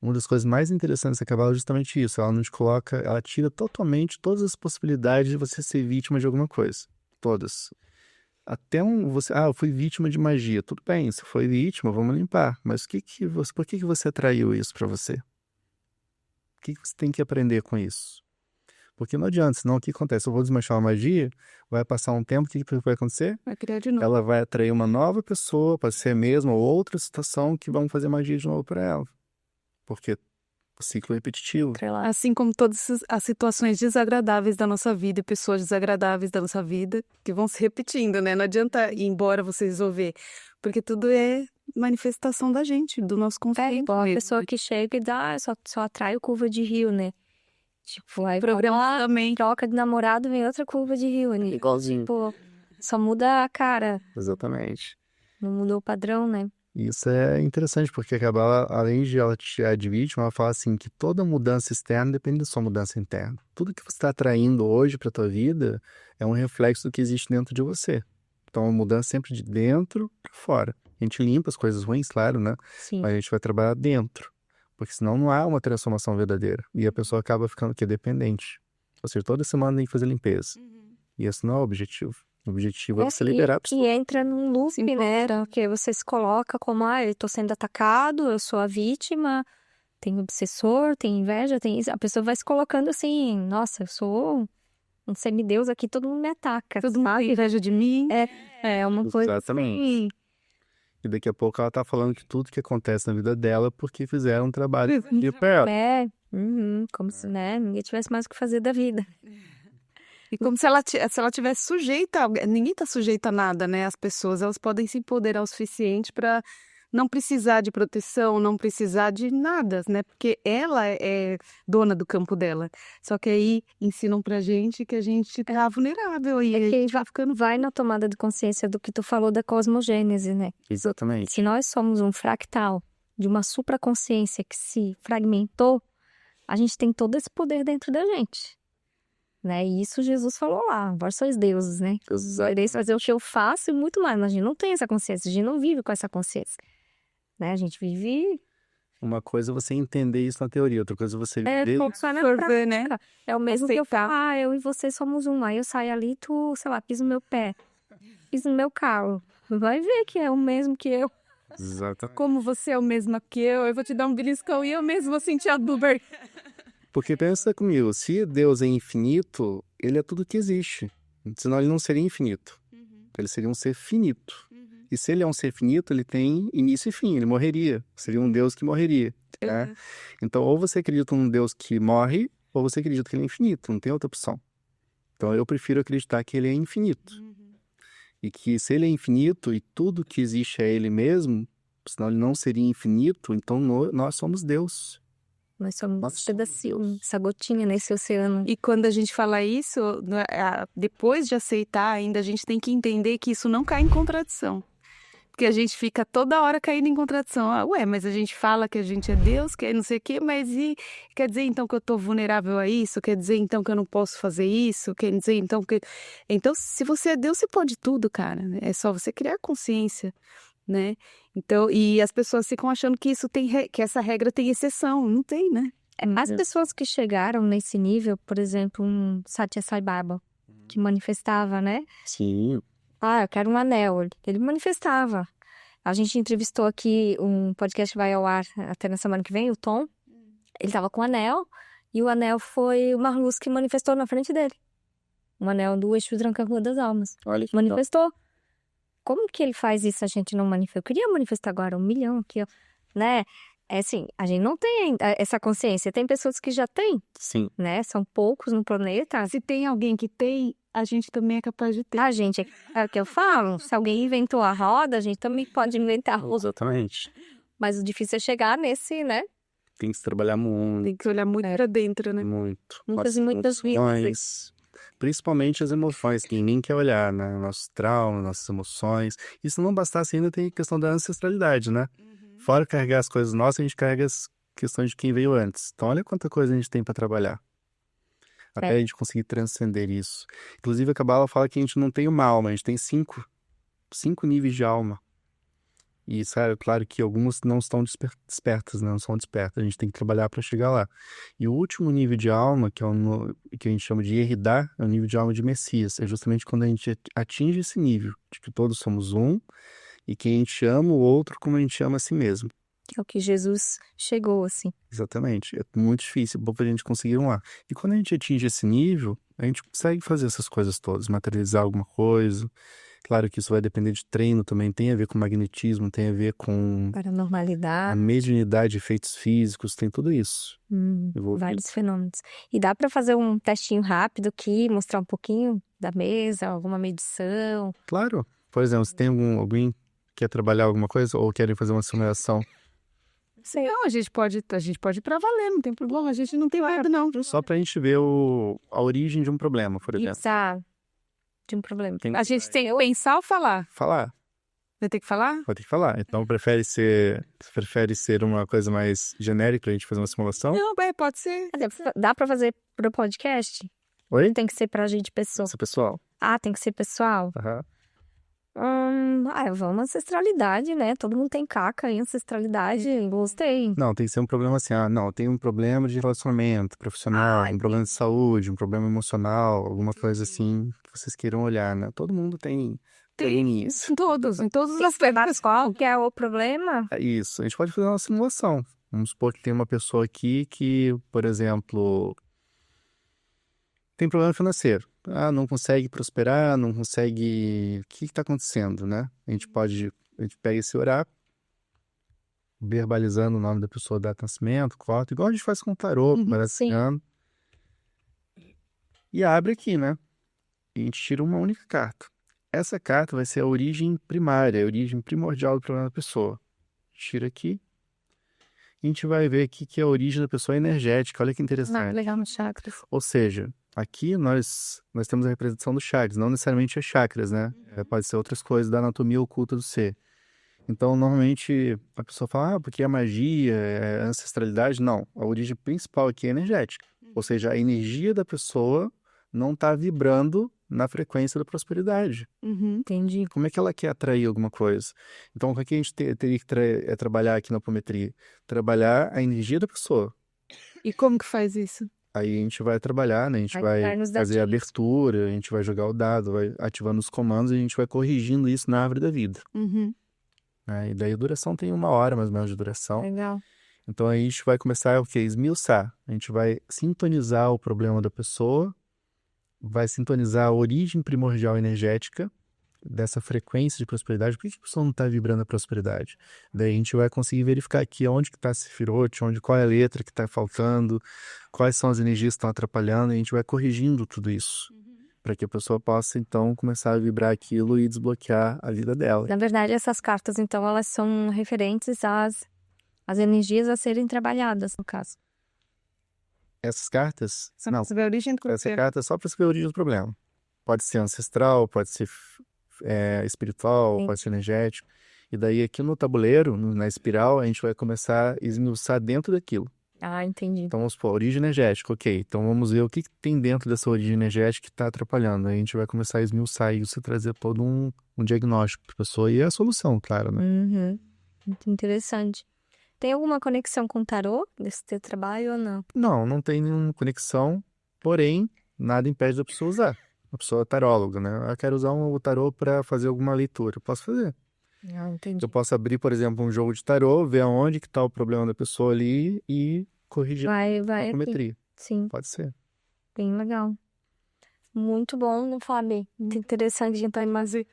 Uma das coisas mais interessantes da Cabala é justamente isso. Ela nos coloca, ela tira totalmente todas as possibilidades de você ser vítima de alguma coisa. Todas. Até eu fui vítima de magia. Tudo bem, você foi vítima, vamos limpar. Mas por que você atraiu isso para você? O que você tem que aprender com isso? Porque não adianta, senão o que acontece? Eu vou desmanchar uma magia, vai passar um tempo, o que vai acontecer? Vai criar de novo. Ela vai atrair uma nova pessoa, pode ser a mesma ou outra situação que vão fazer magia de novo para ela. Porque o ciclo é repetitivo. Assim como todas as situações desagradáveis da nossa vida e pessoas desagradáveis da nossa vida que vão se repetindo, né? Não adianta ir embora você resolver, porque tudo é manifestação da gente, do nosso conflito. Igual a pessoa que chega e dá, só atrai curva de rio, né? Tipo, aí Programa também. troca de namorado, vem outra curva de rio, né? Igualzinho. Tipo, só muda a cara, Exatamente. não mudou o padrão, né? Isso é interessante, porque a Cabala, além de ela te tirar de vítima, ela fala assim que toda mudança externa depende da sua mudança interna. Tudo que você está atraindo hoje para a tua vida é um reflexo do que existe dentro de você. Então, a mudança sempre de dentro para fora. A gente limpa as coisas ruins, claro, né? Sim. Mas a gente vai trabalhar dentro. Porque senão não há uma transformação verdadeira. E a pessoa acaba ficando dependente. Ou seja, toda semana tem que fazer limpeza. E esse não é o objetivo. O objetivo é você liberar a pessoa. E entra num loop, né? Porque você se coloca como, eu tô sendo atacado, eu sou a vítima, tem obsessor, tem inveja, tem isso. A pessoa vai se colocando assim, nossa, eu sou um semideus aqui, todo mundo me ataca. Todo mundo tem inveja de mim. É uma coisa Exatamente. assim. E daqui a pouco ela tá falando que tudo que acontece na vida dela é porque fizeram um trabalho de pra ela. Como se, né, ninguém tivesse mais o que fazer da vida. E como se ela tivesse sujeita, ninguém está sujeito a nada, né? As pessoas, elas podem se empoderar o suficiente para não precisar de proteção, não precisar de nada, né? Porque ela é dona do campo dela. Só que aí ensinam pra gente que a gente tá vulnerável e a gente vai ficando... Vai na tomada de consciência do que tu falou da cosmogênese, né? Exatamente. Se nós somos um fractal de uma supraconsciência que se fragmentou, a gente tem todo esse poder dentro da gente. Né? E isso Jesus falou lá, vós sois deuses, né? Podereis fazer o que eu faço e muito mais, mas a gente não tem essa consciência, a gente não vive com essa consciência. Né? A gente vive... Uma coisa é você entender isso na teoria, outra coisa é você viver... absorver, né? É o mesmo que eu Aceitar. falo, eu e você somos um. Aí eu saio ali, tu, sei lá, pisa no meu pé, pisa no meu carro. Vai ver que é o mesmo que eu. Exatamente. Como você é o mesmo que eu vou te dar um beliscão e eu mesmo vou sentir a dor. Porque pensa comigo, se Deus é infinito, ele é tudo que existe. Senão ele não seria infinito. Ele seria um ser finito. E se ele é um ser finito, ele tem início e fim, ele morreria. Seria um Deus que morreria. Né? Então, ou você acredita num Deus que morre, ou você acredita que ele é infinito, não tem outra opção. Então, eu prefiro acreditar que ele é infinito. E que se ele é infinito e tudo que existe é ele mesmo, senão ele não seria infinito, então nós somos Deus. Nós somos um pedacinho, essa gotinha nesse oceano. E quando a gente fala isso, depois de aceitar ainda, a gente tem que entender que isso não cai em contradição. Porque a gente fica toda hora caindo em contradição. Mas a gente fala que a gente é Deus, que é não sei o quê, mas quer dizer então que eu tô vulnerável a isso? Quer dizer então que eu não posso fazer isso? Quer dizer então que... Então, se você é Deus, você pode tudo, cara. É só você criar consciência, né? Então, e as pessoas ficam achando que isso que essa regra tem exceção. Não tem, né? As pessoas que chegaram nesse nível, por exemplo, um Satya Sai Baba, que manifestava, né? Sim. Eu quero um anel. Ele manifestava. A gente entrevistou aqui, um podcast vai ao ar até na semana que vem, o Tom. Ele tava com um anel, e o anel foi uma luz que manifestou na frente dele. Um anel do Exu Tranca-Rua das Almas. Olha que manifestou. Como que ele faz isso, a gente não manifesta? Eu queria manifestar agora 1 milhão aqui, ó. Né? É assim, a gente não tem essa consciência. Tem pessoas que já têm, Sim. né? São poucos no planeta. Se tem alguém que tem, a gente também é capaz de ter. A gente, é o que eu falo, se alguém inventou a roda, a gente também pode inventar. Exatamente. Mas o difícil é chegar nesse, né? Tem que se trabalhar muito. Tem que olhar muito pra dentro, né? Muito. Muitas e muitas vidas. Principalmente as emoções, que ninguém quer olhar, né? Nossos traumas, nossas emoções. E se não bastasse, ainda tem a questão da ancestralidade, né? Fora carregar as coisas nossas, a gente carrega as questões de quem veio antes. Então, olha quanta coisa a gente tem para trabalhar. Até a gente conseguir transcender isso. Inclusive, a Cabala fala que a gente não tem uma alma, a gente tem 5 níveis de alma. E, sabe, claro que algumas não estão despertas, né? Não são despertas, a gente tem que trabalhar para chegar lá. E o último nível de alma, que é que a gente chama de Eridá, é o nível de alma de Messias. É justamente quando a gente atinge esse nível, de que todos somos um, e que a gente ama o outro como a gente ama a si mesmo. Que é o que Jesus chegou, assim. Exatamente. É muito difícil pra gente conseguir um lá. E quando a gente atinge esse nível, a gente consegue fazer essas coisas todas, materializar alguma coisa. Claro que isso vai depender de treino também, tem a ver com magnetismo, tem a ver com paranormalidade, a mediunidade, efeitos físicos, tem tudo isso. Vários fenômenos. E dá para fazer um testinho rápido aqui, mostrar um pouquinho da mesa, alguma medição? Claro. Por exemplo, se tem alguém que quer trabalhar alguma coisa ou querem fazer uma simulação. Sei, não, a gente pode ir pra valer, não tem problema, a gente não tem medo, não. Só pra gente ver a origem de um problema, por exemplo. De um problema. A gente tem que pensar ou falar? Falar. Vai ter que falar? Vai ter que falar. Então, prefere ser uma coisa mais genérica pra gente fazer uma simulação? Não, pode ser. Dá pra fazer pro podcast? Oi? Tem que ser pra gente pessoal. Isso, pessoal. Tem que ser pessoal? Aham. Vamos ancestralidade, né? Todo mundo tem caca aí, ancestralidade, gostei. Não, tem que ser um problema assim, tem um problema de relacionamento profissional, um problema de saúde, um problema emocional, alguma coisa assim que vocês queiram olhar, né? Todo mundo tem isso. Em todos os aspectos. Qual que é o problema? É isso, a gente pode fazer uma simulação. Vamos supor que tem uma pessoa aqui que, por exemplo, tem problema financeiro. Não consegue prosperar, não consegue... O que está acontecendo, né? A gente pega esse oráculo, verbalizando o nome da pessoa, data de nascimento, corta, igual a gente faz com o tarô, baralhando. E abre aqui, né? E a gente tira uma única carta. Essa carta vai ser a origem primária, a origem primordial do problema da pessoa. Tira aqui. E a gente vai ver aqui que a origem da pessoa é energética. Olha que interessante. Legal no chakras. Ou seja, aqui nós temos a representação dos chakras, não necessariamente as chakras, né? Pode ser outras coisas da anatomia oculta do ser. Então, normalmente, a pessoa fala, porque é magia, é ancestralidade. Não, a origem principal aqui é energética. Ou seja, a energia da pessoa não está vibrando na frequência da prosperidade. Entendi. Como é que ela quer atrair alguma coisa? Então, o que a gente teria que trabalhar aqui na apometria? Trabalhar a energia da pessoa. E como que faz isso? Aí a gente vai trabalhar, né? A gente vai fazer a abertura, a gente vai jogar o dado, vai ativando os comandos e a gente vai corrigindo isso na árvore da vida. né? E daí a duração tem 1 hora mais ou menos de duração. Legal. Então a gente vai começar o quê? Esmiuçar. A gente vai sintonizar o problema da pessoa, vai sintonizar a origem primordial energética dessa frequência de prosperidade. Por que a pessoa não está vibrando a prosperidade? Daí a gente vai conseguir verificar aqui onde que está a Sefirot, qual é a letra que está faltando, quais são as energias que estão atrapalhando, e a gente vai corrigindo tudo isso. Para que a pessoa possa, então, começar a vibrar aquilo e desbloquear a vida dela. Na verdade, essas cartas, então, elas são referentes às energias a serem trabalhadas, no caso. Essas cartas... Só não, pra saber a origem do essa problema. carta é só para saber a origem do problema. Pode ser ancestral, pode ser espiritual, Sim. pode ser energético. E daí aqui no tabuleiro, na espiral, a gente vai começar a esmiuçar dentro daquilo. Ah, entendi. Então vamos supor, origem energética, ok. Então vamos ver o que tem dentro dessa origem energética que está atrapalhando. Aí a gente vai começar a esmiuçar isso e trazer todo um diagnóstico para a pessoa e a solução, claro, né? Uhum. Muito interessante. Tem alguma conexão com o tarô desse teu trabalho ou não? Não tem nenhuma conexão, porém, nada impede da pessoa usar. A pessoa é taróloga, né? Eu quero usar o tarô para fazer alguma leitura. Eu posso fazer. Ah, entendi. Eu posso abrir, por exemplo, um jogo de tarô, ver aonde que está o problema da pessoa ali e corrigir a Vai aqui. apometria. Sim, Pode ser. bem legal. Muito bom, Fábio. Muito interessante de entrar em Mazi.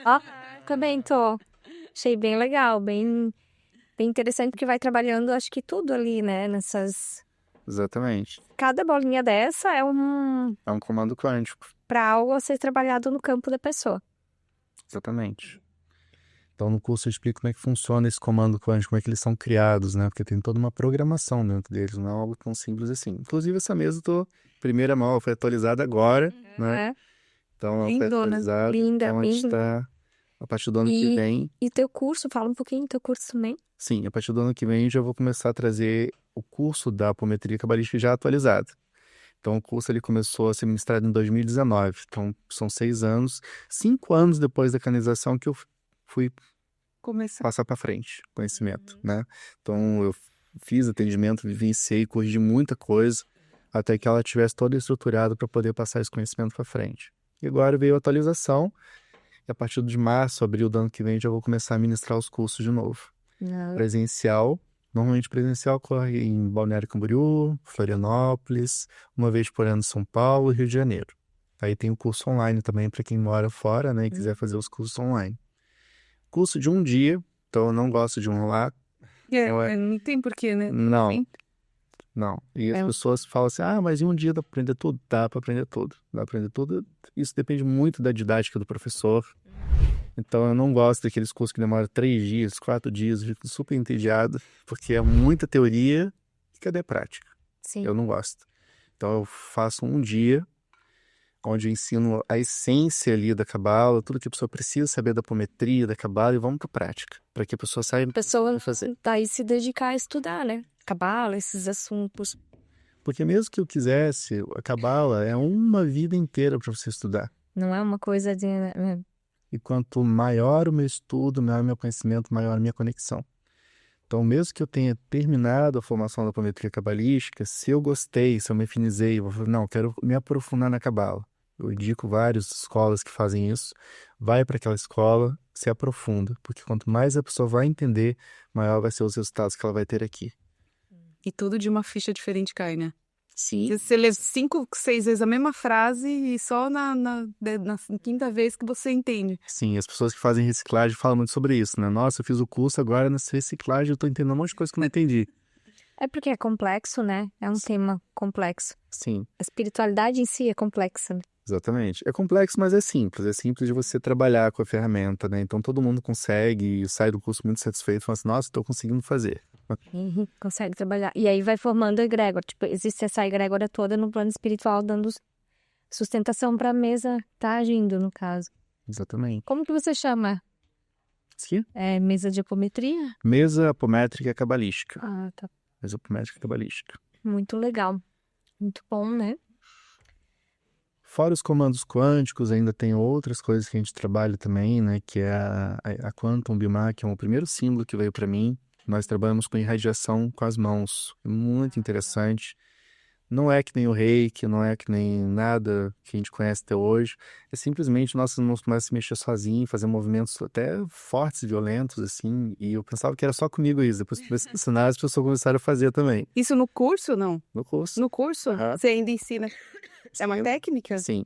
Ó, também tô. Achei bem legal, bem interessante, porque vai trabalhando, acho que tudo ali, né? Exatamente. Cada bolinha dessa é É um comando quântico. para algo a ser trabalhado no campo da pessoa. Exatamente. Então, no curso eu explico como é que funciona esse comando quântico, como é que eles são criados, né? Porque tem toda uma programação dentro deles, não é algo tão simples assim. Inclusive, essa mesa, primeira mão, ela foi atualizada agora, né? É. Então, ela foi Lindona. atualizada. Linda, Então, a gente linda. está, a partir do ano que vem... E teu curso, fala um pouquinho do teu curso também. Sim, a partir do ano que vem eu já vou começar a trazer o curso da apometria cabalística já atualizado. Então, o curso ele começou a ser ministrado em 2019. Então, são 6 anos. 5 anos depois da canonização que eu fui passar para frente conhecimento, né? Então, eu fiz atendimento, vivenciei, corrigi muita coisa até que ela estivesse toda estruturada para poder passar esse conhecimento para frente. E agora veio a atualização. E a partir de março, abril do ano que vem, já vou começar a ministrar os cursos de novo. Presencial. Normalmente presencial ocorre em Balneário Camboriú, Florianópolis, uma vez por ano em São Paulo e Rio de Janeiro. Aí tem o curso online também para quem mora fora, né, e quiser fazer os cursos online. Curso de um dia, então eu não gosto de enrolar. Não tem porquê, né? Não. Sim. Não. E as pessoas falam assim, mas em um dia dá para aprender tudo? Dá para aprender tudo. Dá para aprender tudo. Isso depende muito da didática do professor. Então eu não gosto daqueles cursos que demoram 3 dias, 4 dias, eu fico super entediado, porque é muita teoria e cadê a prática? Sim. Eu não gosto. Então eu faço um dia onde eu ensino a essência ali da cabala, tudo que a pessoa precisa saber da apometria, da cabala, e vamos para a prática, para que a pessoa saiba A pessoa fazer. daí se dedicar a estudar, né? Cabala, esses assuntos. Porque mesmo que eu quisesse, a cabala é uma vida inteira para você estudar. Não é uma coisa de... E quanto maior o meu estudo, maior o meu conhecimento, maior a minha conexão. Então, mesmo que eu tenha terminado a formação da apometria cabalística, se eu gostei, se eu me afinizei, eu vou falar, não, quero me aprofundar na cabala. Eu indico várias escolas que fazem isso. Vai para aquela escola, se aprofunda, porque quanto mais a pessoa vai entender, maior vai ser os resultados que ela vai ter aqui. E tudo de uma ficha diferente cai, né? Sim. Você lê 5, 6 vezes a mesma frase e só na 5ª vez que você entende. Sim, as pessoas que fazem reciclagem falam muito sobre isso, né? Nossa, eu fiz o curso, agora nessa reciclagem eu tô entendendo um monte de coisa que eu não entendi. É porque é complexo, né? É um tema complexo. Sim, A espiritualidade em si é complexa, né? exatamente. É complexo, mas é simples. É simples de você trabalhar com a ferramenta, né? Então todo mundo consegue e sai do curso muito satisfeito, fala assim, nossa, estou conseguindo fazer. Consegue trabalhar. E aí vai formando a egrégora. Tipo, existe essa egrégora toda no plano espiritual, dando sustentação para a mesa tá agindo, no caso. Exatamente. Como que você chama? Sim. É mesa de apometria? Mesa apométrica cabalística. Ah, tá. Mesa apométrica cabalística. Muito legal. Muito bom, né? Fora os comandos quânticos, ainda tem outras coisas que a gente trabalha também, né? Que é a Quantum Biomar, que é o primeiro símbolo que veio para mim. Nós trabalhamos com irradiação com as mãos. É muito interessante. Não é que nem o reiki, não é que nem nada que a gente conhece até hoje. É simplesmente nossas mãos começam a se mexer sozinhos, fazer movimentos até fortes e violentos, assim. E eu pensava que era só comigo isso. Depois que comecei a ensinar, as pessoas começaram a fazer também. Isso no curso, não? No curso. No curso? Aham. Você ainda ensina? É uma técnica? Sim.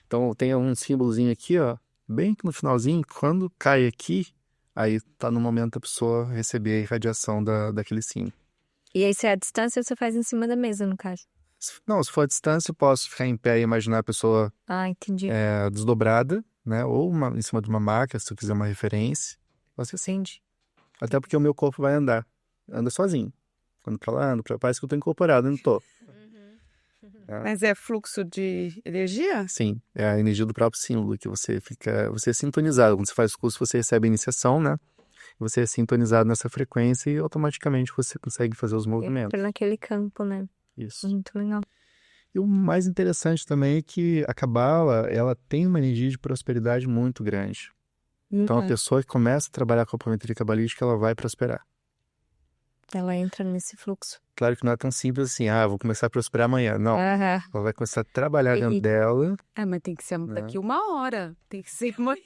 Então tem um símbolozinho aqui, ó. Bem que no finalzinho, quando cai aqui, aí tá no momento da pessoa receber a irradiação daquele símbolo. E aí, se é a distância, você faz em cima da mesa, no caso. Não, se for a distância, eu posso ficar em pé e imaginar a pessoa Ah, entendi. desdobrada, né? Ou em cima de uma maca, se eu quiser uma referência. Pode ser assim. Entendi. Até porque o meu corpo vai andar. Anda sozinho. Quando pra lá, anda pra lá, parece que eu tô incorporado, eu não tô. Mas é fluxo de energia? Sim, é a energia do próprio símbolo que você é sintonizado. Quando você faz o curso, você recebe a iniciação, né? Você é sintonizado nessa frequência e automaticamente você consegue fazer os movimentos. Entra naquele campo, né? Isso. Muito legal. E o mais interessante também é que a Cabala, ela tem uma energia de prosperidade muito grande. Então, a pessoa que começa a trabalhar com a apometria cabalística, ela vai prosperar. Ela entra nesse fluxo. Claro que não é tão simples assim, vou começar a prosperar amanhã. Não, Aham. ela vai começar a trabalhar dentro dela. Mas tem que ser daqui 1 hora. Tem que ser amanhã.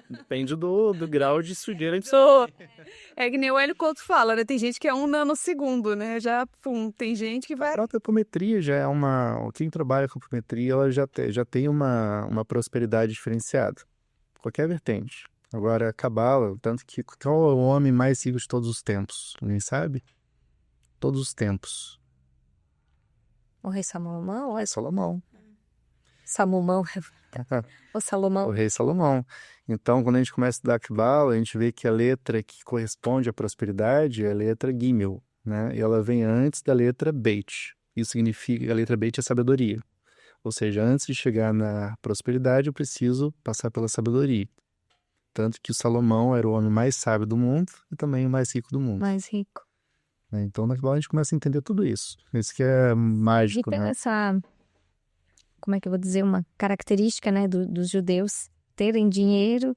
Depende do grau de sujeira que É que nem o Hélio Couto fala, né? Tem gente que é 1 nanosegundo, né? Já, tem gente que A vai... própria apometria já é uma... Quem trabalha com apometria, ela já tem uma prosperidade diferenciada. Qualquer vertente. Agora, a Cabala, tanto que qual é o homem mais rico de todos os tempos? Ninguém sabe? Todos os tempos. O rei Salomão? É Salomão. Salomão. O Salomão. O rei Salomão. Então, quando a gente começa a estudar Cabala, a gente vê que a letra que corresponde à prosperidade é a letra Gimel, né? E ela vem antes da letra Beit. Isso significa que a letra Beit é sabedoria. Ou seja, antes de chegar na prosperidade, eu preciso passar pela sabedoria. Tanto que o Salomão era o homem mais sábio do mundo e também o mais rico do mundo. Mais rico. Né? Então, na Cabala, a gente começa a entender tudo isso. Isso que é mágico, E tem né? essa, como é que eu vou dizer, uma característica, né, dos judeus terem dinheiro,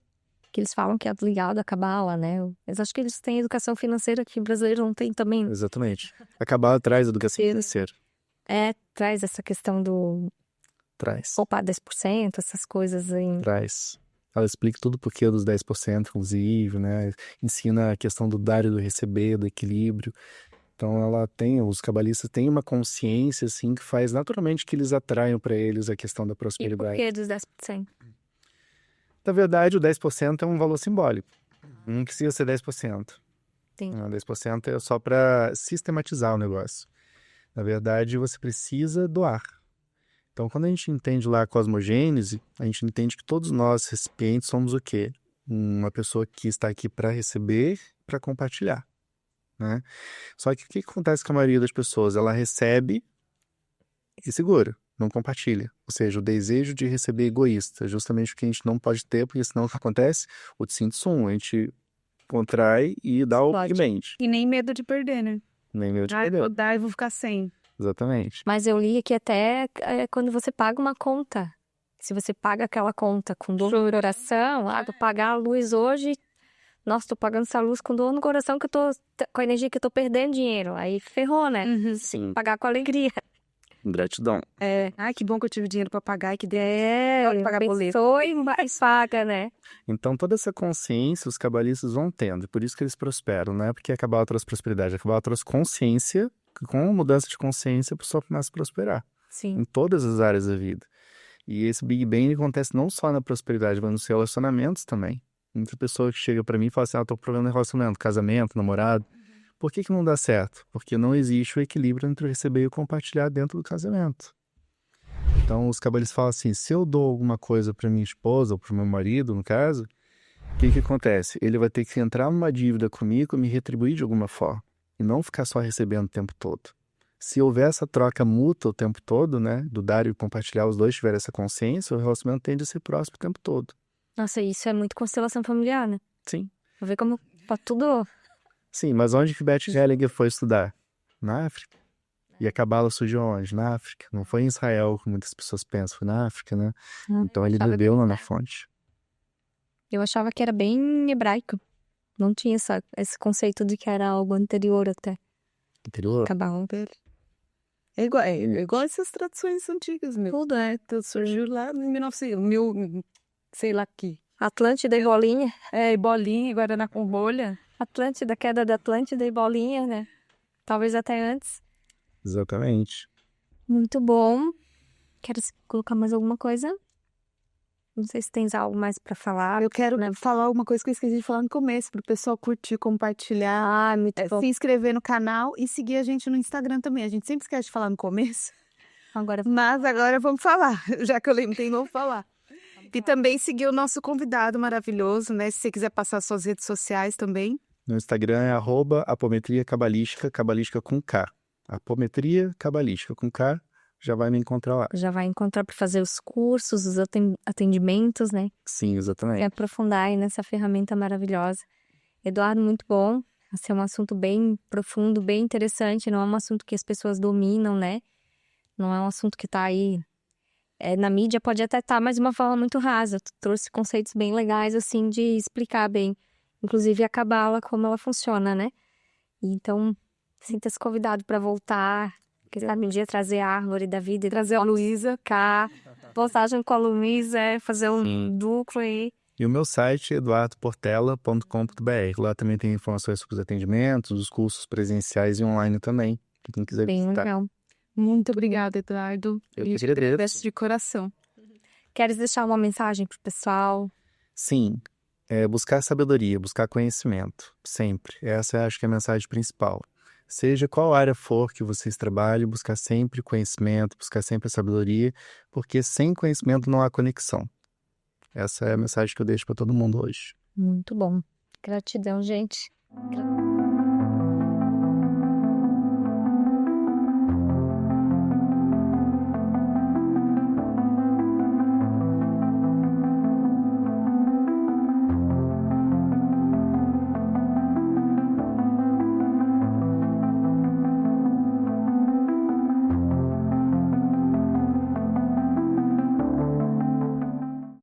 que eles falam que é ligado à cabala, né? Mas acho que eles têm educação financeira que o brasileiro não tem também. Exatamente. A Cabala traz educação financeira. Traz essa questão do Traz. poupar 10%, essas coisas aí. Traz. Ela explica tudo o porquê dos 10%, inclusive, né? Ensina a questão do dar e do receber, do equilíbrio. Então, os cabalistas têm uma consciência, assim, que faz naturalmente que eles atraiam para eles a questão da E por prosperidade. que dos 10%? Na verdade, o 10% é um valor simbólico. Não precisa ser 10%. Entendi. 10% é só para sistematizar o negócio. Na verdade, você precisa doar. Então, quando a gente entende lá a cosmogênese, a gente entende que todos nós, recipientes, somos o quê? Uma pessoa que está aqui para receber, para compartilhar, né? Só que o que acontece com a maioria das pessoas? Ela recebe e segura, não compartilha. Ou seja, o desejo de receber é egoísta, justamente o que a gente não pode ter, porque senão o que acontece? O Tsin-Tsum, a gente contrai e dá o Pode. pigmente. E nem medo de perder, né? Nem medo de Eu perder. vou dar e vou ficar sem. Exatamente. Mas eu li que até quando você paga uma conta, se você paga aquela conta com dor no coração, vou pagar a luz hoje, nossa, tô pagando essa luz com dor no coração que eu tô, com a energia que eu tô perdendo dinheiro. Aí ferrou, né? Sim. Pagar com alegria. Gratidão. Ai, que bom que eu tive dinheiro pra pagar e que Pode pagar boleto. E mais paga, né? Então, toda essa consciência os cabalistas vão tendo, e por isso que eles prosperam, não é porque a Cabala trouxe prosperidade, a Cabala trouxe consciência, que com a mudança de consciência a pessoa começa a prosperar Sim. em todas as áreas da vida. E esse Big Bang acontece não só na prosperidade, mas nos relacionamentos também. Muita pessoa que chega pra mim e fala assim, tô com problema no relacionamento, casamento, namorado. Por que não dá certo? Porque não existe o equilíbrio entre o receber e o compartilhar dentro do casamento. Então, os cabalistas falam assim, se eu dou alguma coisa pra minha esposa ou pro meu marido, no caso, o que acontece? Ele vai ter que entrar numa dívida comigo e me retribuir de alguma forma. E não ficar só recebendo o tempo todo. Se houver essa troca mútua o tempo todo, né, do dar e compartilhar, os dois tiverem essa consciência, o relacionamento tende a ser próximo o tempo todo. Nossa, isso é muito constelação familiar, né? Sim. Vou ver como pra tudo. Sim, mas onde que Beth Hellinger foi estudar? Na África. E a Cabala surgiu onde? Na África. Não foi em Israel, como muitas pessoas pensam, foi na África, né? Então ele bebeu lá na fonte. Eu achava que era bem hebraico. Não tinha esse conceito de que era algo anterior até. Interior? Cabala. É igual essas tradições antigas, meu. Tudo, né? Tudo surgiu lá em 1900, sei lá que. Atlântida e bolinha. E bolinha, Guaraná com rolha. Atlântida, queda da Atlântida e bolinha, né? Talvez até antes. Exatamente. Muito bom. Quero colocar mais alguma coisa? Não sei se tens algo mais para falar. Eu quero falar uma coisa que eu esqueci de falar no começo, pro pessoal curtir, compartilhar, Muito bom. se inscrever no canal e seguir a gente no Instagram também. A gente sempre esquece de falar no começo, Agora mas agora vamos falar, já que eu lembrei, vamos falar. E também seguir o nosso convidado maravilhoso, né? Se você quiser passar suas redes sociais também. No Instagram é @apometria cabalística, cabalística com K. Apometria cabalística com K, já vai me encontrar lá. já vai encontrar para fazer os cursos, os atendimentos, né? Sim, exatamente. E aprofundar aí nessa ferramenta maravilhosa. Eduardo, muito bom. Esse é um assunto bem profundo, bem interessante. Não é um assunto que as pessoas dominam, né? Não é um assunto que tá aí... na mídia pode até estar, mas de uma forma muito rasa. Tu trouxe conceitos bem legais, assim, de explicar bem. Inclusive a cabala, como ela funciona, né? Então, sinta-se convidado para voltar. Quem sabe um dia trazer a árvore da vida e trazer a Luísa cá. Postagem com a Luísa, fazer um duplo aí. E o meu site é eduardoportela.com.br. Lá também tem informações sobre os atendimentos, os cursos presenciais e online também, que quem quiser Bem visitar. legal. Muito obrigada, Eduardo. Eu que agradeço. Peço de coração. Queres deixar uma mensagem pro pessoal? Sim, buscar sabedoria, buscar conhecimento, sempre. Essa acho que é a mensagem principal. Seja qual área for que vocês trabalhem, buscar sempre conhecimento, buscar sempre a sabedoria, porque sem conhecimento não há conexão. Essa é a mensagem que eu deixo para todo mundo hoje. Muito bom. Gratidão, gente.